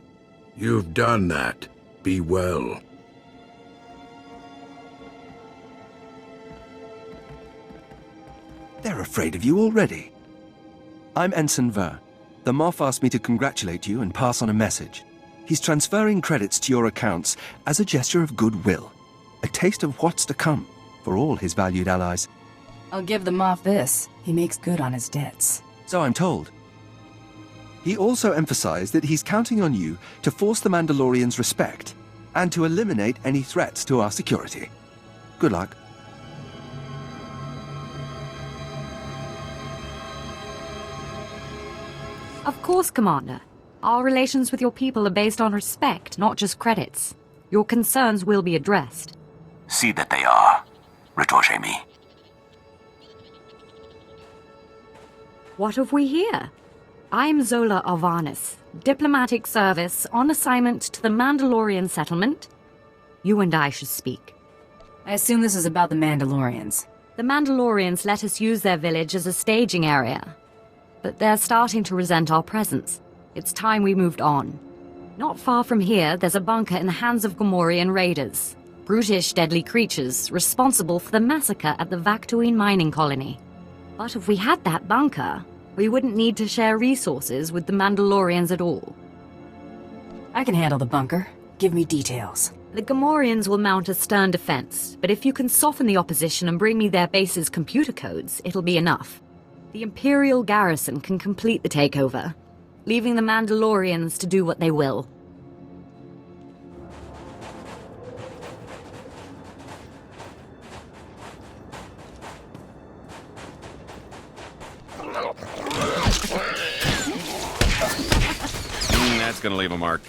You've done that. Be well. They're afraid of you already. I'm Ensign Ver. The Moff asked me to congratulate you and pass on a message. He's transferring credits to your accounts as a gesture of goodwill. A taste of what's to come for all his valued allies. I'll give the Moff this. He makes good on his debts. So I'm told. He also emphasized that he's counting on you to force the Mandalorians' respect and to eliminate any threats to our security. Good luck. Of course, Commander. Our relations with your people are based on respect, not just credits. Your concerns will be addressed. See that they are. Retorche me. What have we here? I'm Zola Arvanis, diplomatic service on assignment to the Mandalorian settlement. You and I should speak. I assume this is about the Mandalorians. The Mandalorians let us use their village as a staging area. But they're starting to resent our presence. It's time we moved on. Not far from here, there's a bunker in the hands of Gamorrean raiders. Brutish, deadly creatures responsible for the massacre at the TATOOINE mining colony. But if we had that bunker, we wouldn't need to share resources with the Mandalorians at all. I can handle the bunker. Give me details. The Gamorreans will mount a stern defense, but if you can soften the opposition and bring me their base's computer codes, it'll be enough. The Imperial garrison can complete the takeover, leaving the Mandalorians to do what they will. That's gonna leave a mark.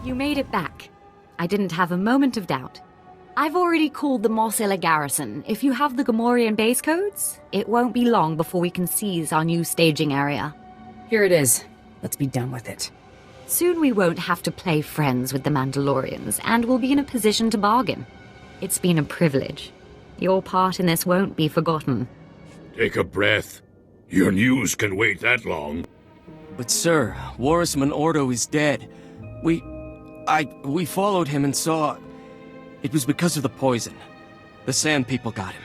You made it back. I didn't have a moment of doubt. I've already called the Mos Illa garrison. If you have the Gamorrean base codes, it won't be long before we can seize our new staging area. Here it is. Let's be done with it. Soon we won't have to play friends with the Mandalorians, and we'll be in a position to bargain. It's been a privilege. Your part in this won't be forgotten. Take a breath. Your news can wait that long. But sir, Warisman Ordo is dead. We followed him and saw... It was because of the poison. The Sand People got him.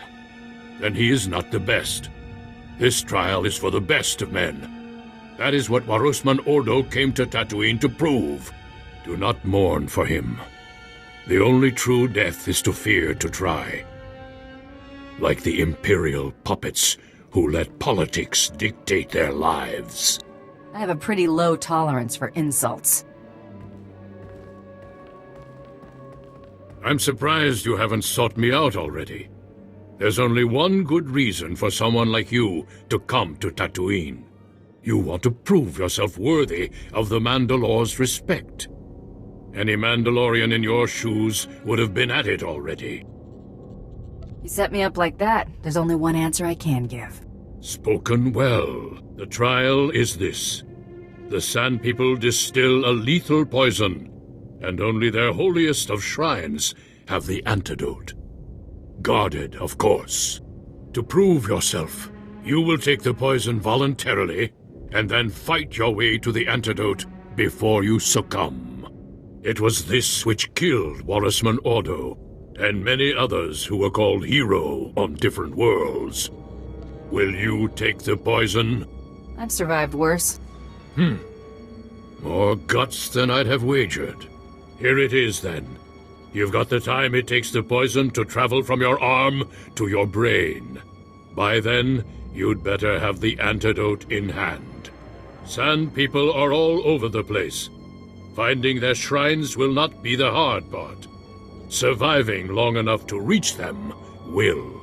Then he is not the best. This trial is for the best of men. That is what Warisman Ordo came to Tatooine to prove. Do not mourn for him. The only true death is to fear to try. Like the Imperial puppets who let politics dictate their lives. I have a pretty low tolerance for insults. I'm surprised you haven't sought me out already. There's only one good reason for someone like you to come to Tatooine. You want to prove yourself worthy of the Mandalor's respect. Any Mandalorian in your shoes would have been at it already. You set me up like that, there's only one answer I can give. Spoken well. The trial is this. The Sand People distill a lethal poison, and only their holiest of shrines have the antidote. Guarded, of course. To prove yourself, you will take the poison voluntarily, and then fight your way to the antidote before you succumb. It was this which killed Warisman Ordo, and many others who were called hero on different worlds. Will you take the poison? I've survived worse. More guts than I'd have wagered. Here it is, then. You've got the time it takes the poison to travel from your arm to your brain. By then, you'd better have the antidote in hand. Sand People are all over the place. Finding their shrines will not be the hard part. Surviving long enough to reach them will.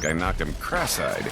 I knocked him cross-eyed.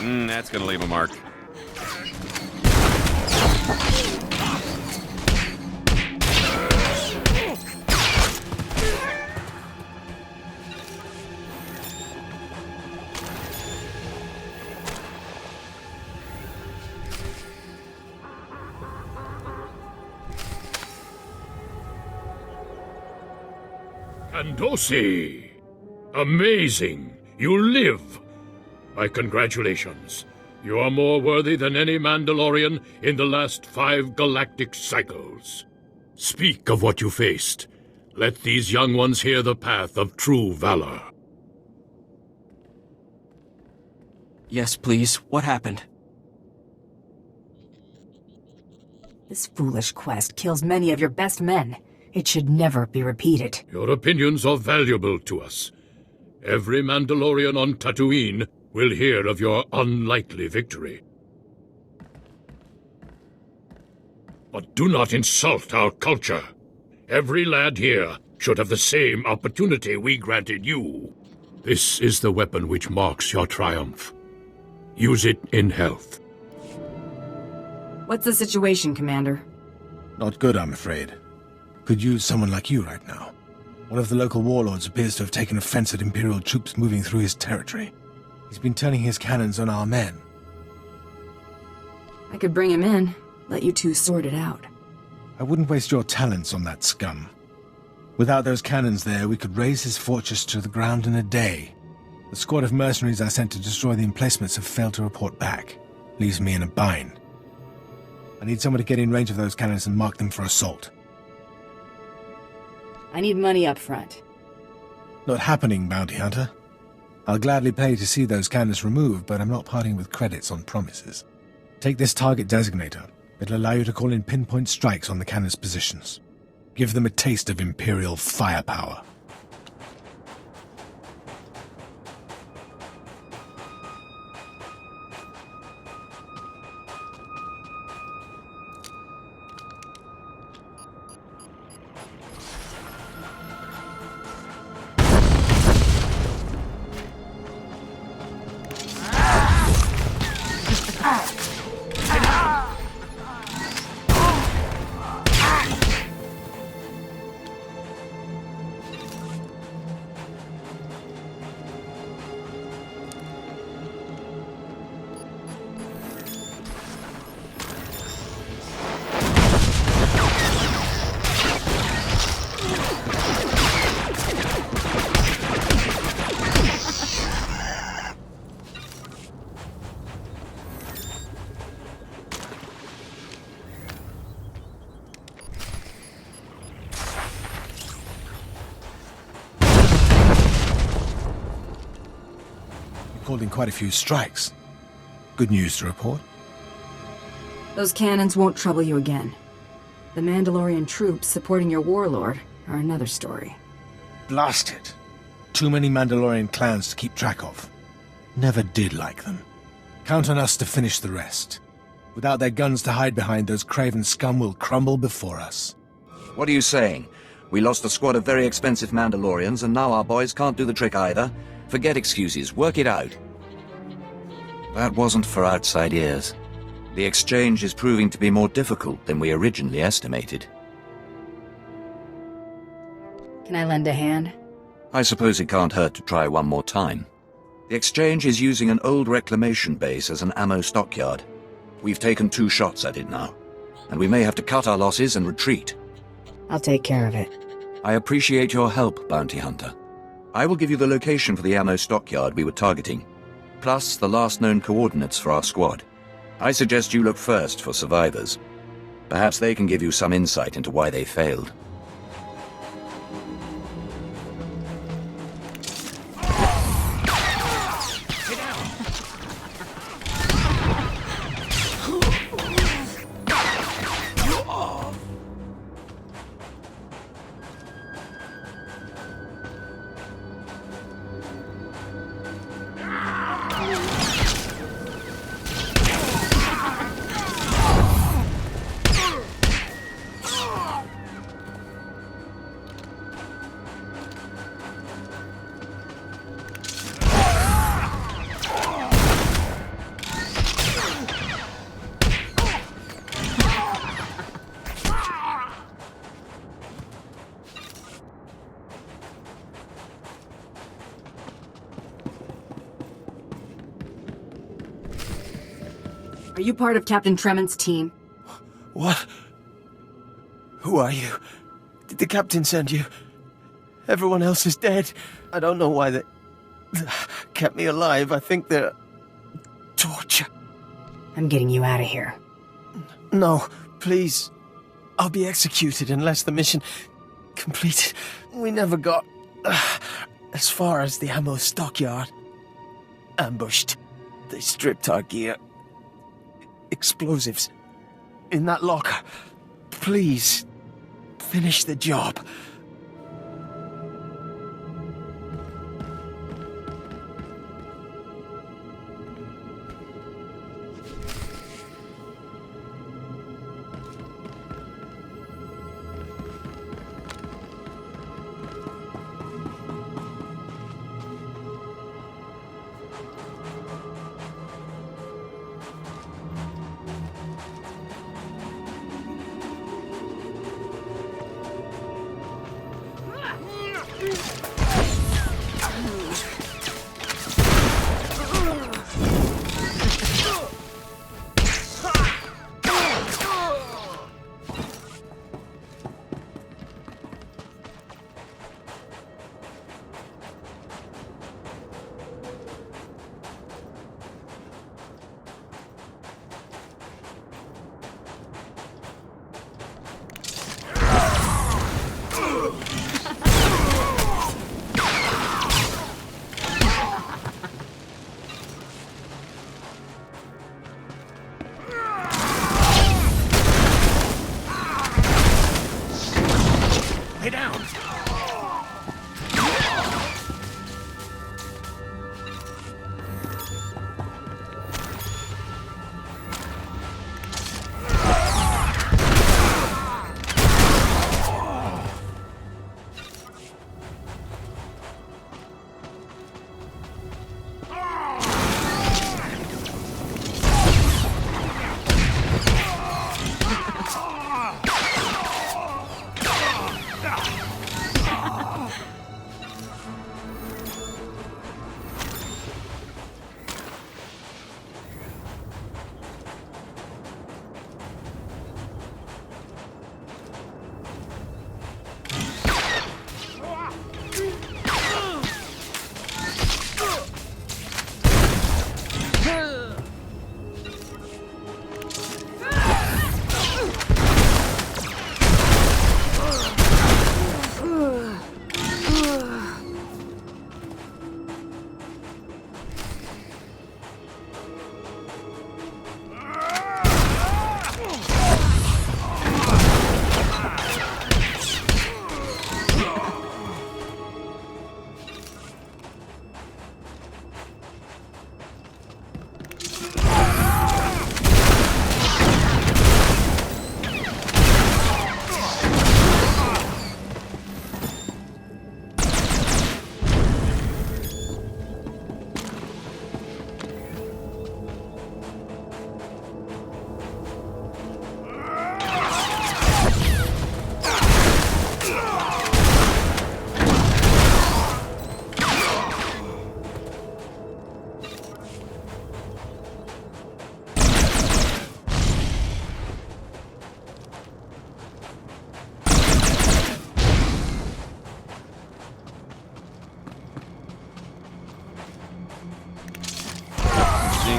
That's gonna leave a mark. Kandosi! Amazing! You live! My congratulations. You are more worthy than any Mandalorian in the last 5 galactic cycles. Speak of what you faced. Let these young ones hear the path of true valor. Yes, please. What happened? This foolish quest kills many of your best men. It should never be repeated. Your opinions are valuable to us. Every Mandalorian on Tatooine will hear of your unlikely victory. But do not insult our culture. Every lad here should have the same opportunity we granted you. This is the weapon which marks your triumph. Use it in health. What's the situation, Commander? Not good, I'm afraid. Could use someone like you right now. One of the local warlords appears to have taken offense at Imperial troops moving through his territory. He's been turning his cannons on our men. I could bring him in, let you two sort it out. I wouldn't waste your talents on that scum. Without those cannons there, we could raise his fortress to the ground in a day. The squad of mercenaries I sent to destroy the emplacements have failed to report back. Leaves me in a bind. I need someone to get in range of those cannons and mark them for assault. I need money up front. Not happening, Bounty Hunter. I'll gladly pay to see those cannons removed, but I'm not parting with credits on promises. Take this target designator. It'll allow you to call in pinpoint strikes on the cannon's positions. Give them a taste of Imperial firepower. Called in quite a few strikes. Good news to report. Those cannons won't trouble you again. The Mandalorian troops supporting your warlord are another story. Blast it. Too many Mandalorian clans to keep track of. Never did like them. Count on us to finish the rest. Without their guns to hide behind, those craven scum will crumble before us. What are you saying? We lost a squad of very expensive Mandalorians, and now our boys can't do the trick either? Forget excuses. Work it out. That wasn't for outside ears. The exchange is proving to be more difficult than we originally estimated. Can I lend a hand? I suppose it can't hurt to try one more time. The exchange is using an old reclamation base as an ammo stockyard. We've taken 2 shots at it now, and we may have to cut our losses and retreat. I'll take care of it. I appreciate your help, Bounty Hunter. I will give you the location for the ammo stockyard we were targeting, plus the last known coordinates for our squad. I suggest you look first for survivors. Perhaps they can give you some insight into why they failed. Are you part of Captain Tremont's team? What? Who are you? Did the captain send you? Everyone else is dead. I don't know why they kept me alive. I think they're torture. I'm getting you out of here. No, please. I'll be executed unless the mission completed. We never got as far as the ammo stockyard. Ambushed. They stripped our gear. Explosives. In that locker. Please, finish the job.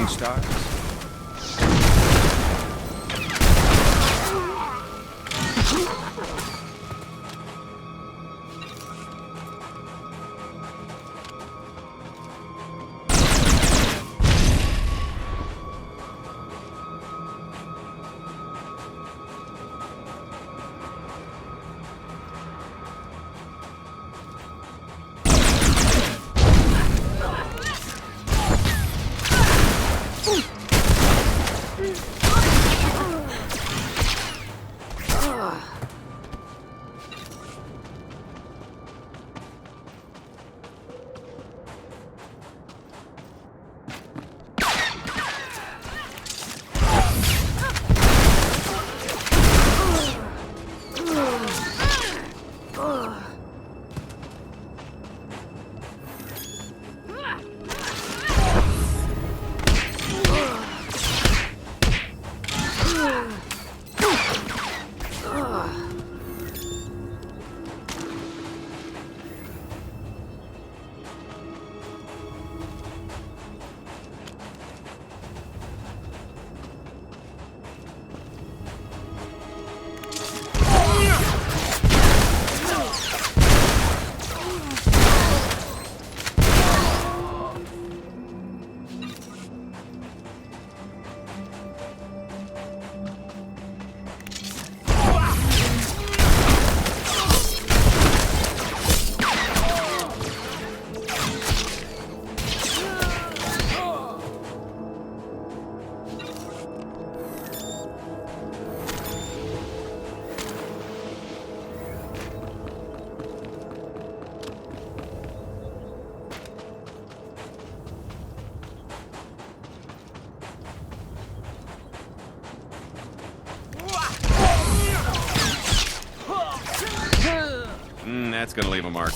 Stars. That's gonna leave a mark.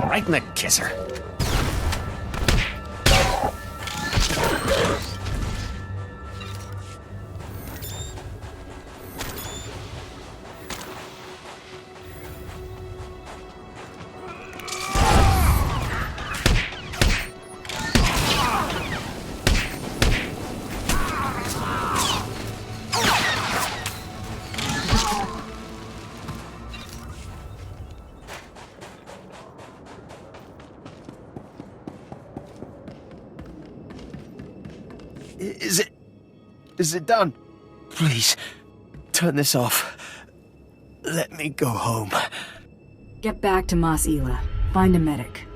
Right in the kisser. Is it done? Please, turn this off. Let me go home. Get back to Mos Ela. Find a medic.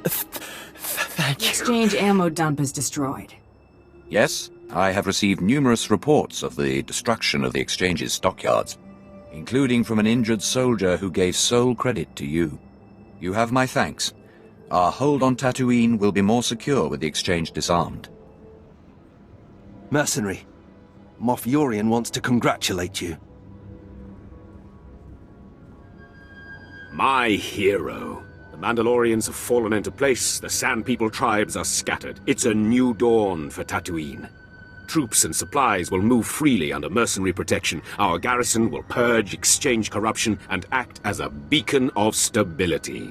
Thank you. Exchange ammo dump is destroyed. Yes, I have received numerous reports of the destruction of the Exchange's stockyards, including from an injured soldier who gave sole credit to you. You have my thanks. Our hold on Tatooine will be more secure with the Exchange disarmed. Mercenary, Moff Yorian wants to congratulate you. My hero. The Mandalorians have fallen into place, the Sand People tribes are scattered. It's a new dawn for Tatooine. Troops and supplies will move freely under mercenary protection. Our garrison will purge Exchange corruption and act as a beacon of stability.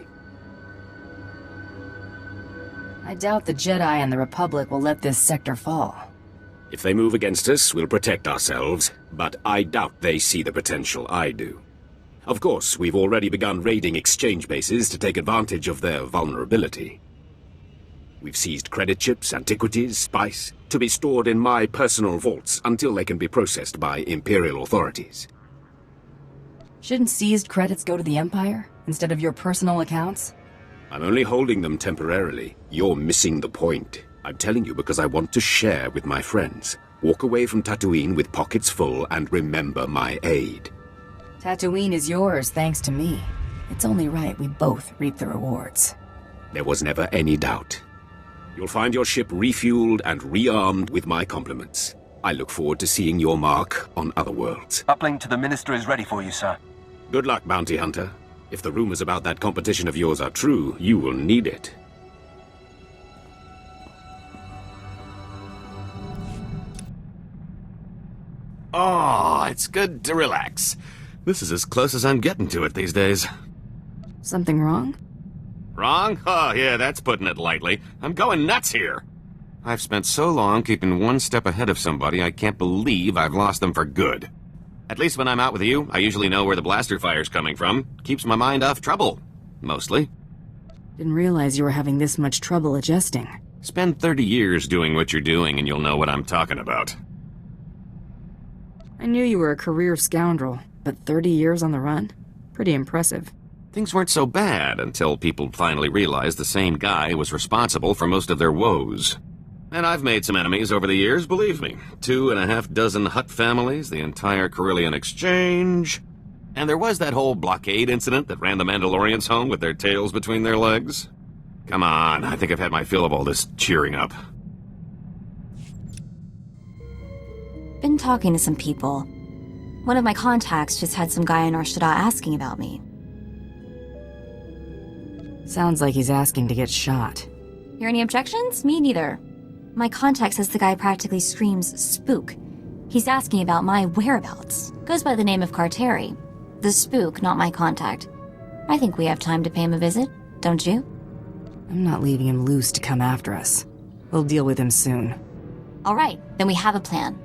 I doubt the Jedi and the Republic will let this sector fall. If they move against us, we'll protect ourselves, but I doubt they see the potential I do. Of course, we've already begun raiding Exchange bases to take advantage of their vulnerability. We've seized credit chips, antiquities, spice, to be stored in my personal vaults until they can be processed by Imperial authorities. Shouldn't seized credits go to the Empire, instead of your personal accounts? I'm only holding them temporarily. You're missing the point. I'm telling you because I want to share with my friends. Walk away from Tatooine with pockets full and remember my aid. Tatooine is yours thanks to me. It's only right we both reap the rewards. There was never any doubt. You'll find your ship refueled and rearmed with my compliments. I look forward to seeing your mark on other worlds. Uplink to the Minister is ready for you, sir. Good luck, Bounty Hunter. If the rumors about that competition of yours are true, you will need it. Oh, it's good to relax. This is as close as I'm getting to it these days. Something wrong? Wrong? Oh, yeah, that's putting it lightly. I'm going nuts here. I've spent so long keeping one step ahead of somebody, I can't believe I've lost them for good. At least when I'm out with you, I usually know where the blaster fire's coming from. Keeps my mind off trouble. Mostly. Didn't realize you were having this much trouble adjusting. Spend 30 years doing what you're doing and you'll know what I'm talking about. I knew you were a career scoundrel, but 30 years on the run? Pretty impressive. Things weren't so bad until people finally realized the same guy was responsible for most of their woes. And I've made some enemies over the years, believe me. 2.5 Hutt families, the entire Carillion Exchange. And there was that whole blockade incident that ran the Mandalorians home with their tails between their legs. Come on, I think I've had my fill of all this cheering up. Been talking to some people. One of my contacts just had some guy in Arshada asking about me. Sounds like he's asking to get shot. Hear any objections? Me neither. My contact says the guy practically screams spook. He's asking about my whereabouts. Goes by the name of Carteri. The spook, not my contact. I think we have time to pay him a visit, don't you? I'm not leaving him loose to come after us. We'll deal with him soon. All right, then we have a plan.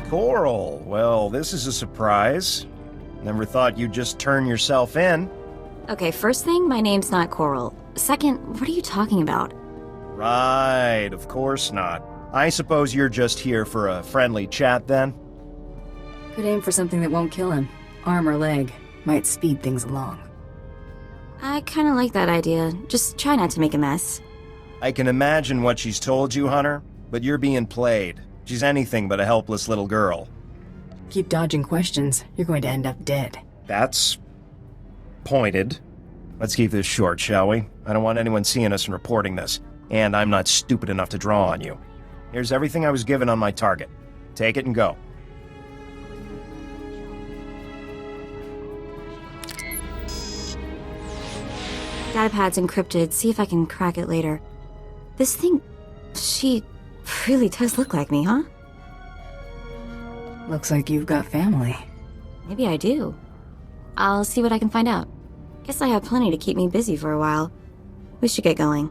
Coral, well, this is a surprise. Never thought you'd just turn yourself in. Okay, first thing, my name's not Coral. Second, what are you talking about? Right, of course not. I suppose you're just here for a friendly chat then? Could aim for something that won't kill him. Arm or leg. Might speed things along. I kinda like that idea. Just try not to make a mess. I can imagine what she's told you, Hunter, but you're being played. She's anything but a helpless little girl. Keep dodging questions. You're going to end up dead. That's pointed. Let's keep this short, shall we? I don't want anyone seeing us and reporting this. And I'm not stupid enough to draw on you. Here's everything I was given on my target. Take it and go. Datapad's encrypted. See if I can crack it later. This thing... she really does look like me, huh? Looks like you've got family. Maybe I do. I'll see what I can find out. Guess I have plenty to keep me busy for a while. We should get going.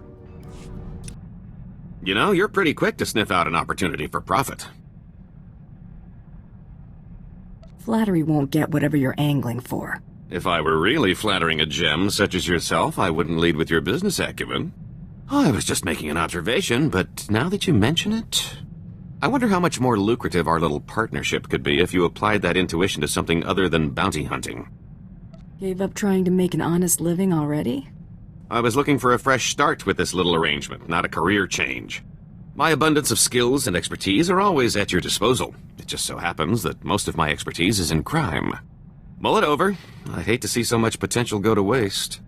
You know, you're pretty quick to sniff out an opportunity for profit. Flattery won't get whatever you're angling for. If I were really flattering a gem such as yourself, I wouldn't lead with your business acumen. Oh, I was just making an observation, but now that you mention it... I wonder how much more lucrative our little partnership could be if you applied that intuition to something other than bounty hunting. Gave up trying to make an honest living already? I was looking for a fresh start with this little arrangement, not a career change. My abundance of skills and expertise are always at your disposal. It just so happens that most of my expertise is in crime. Mull it over. I'd hate to see so much potential go to waste.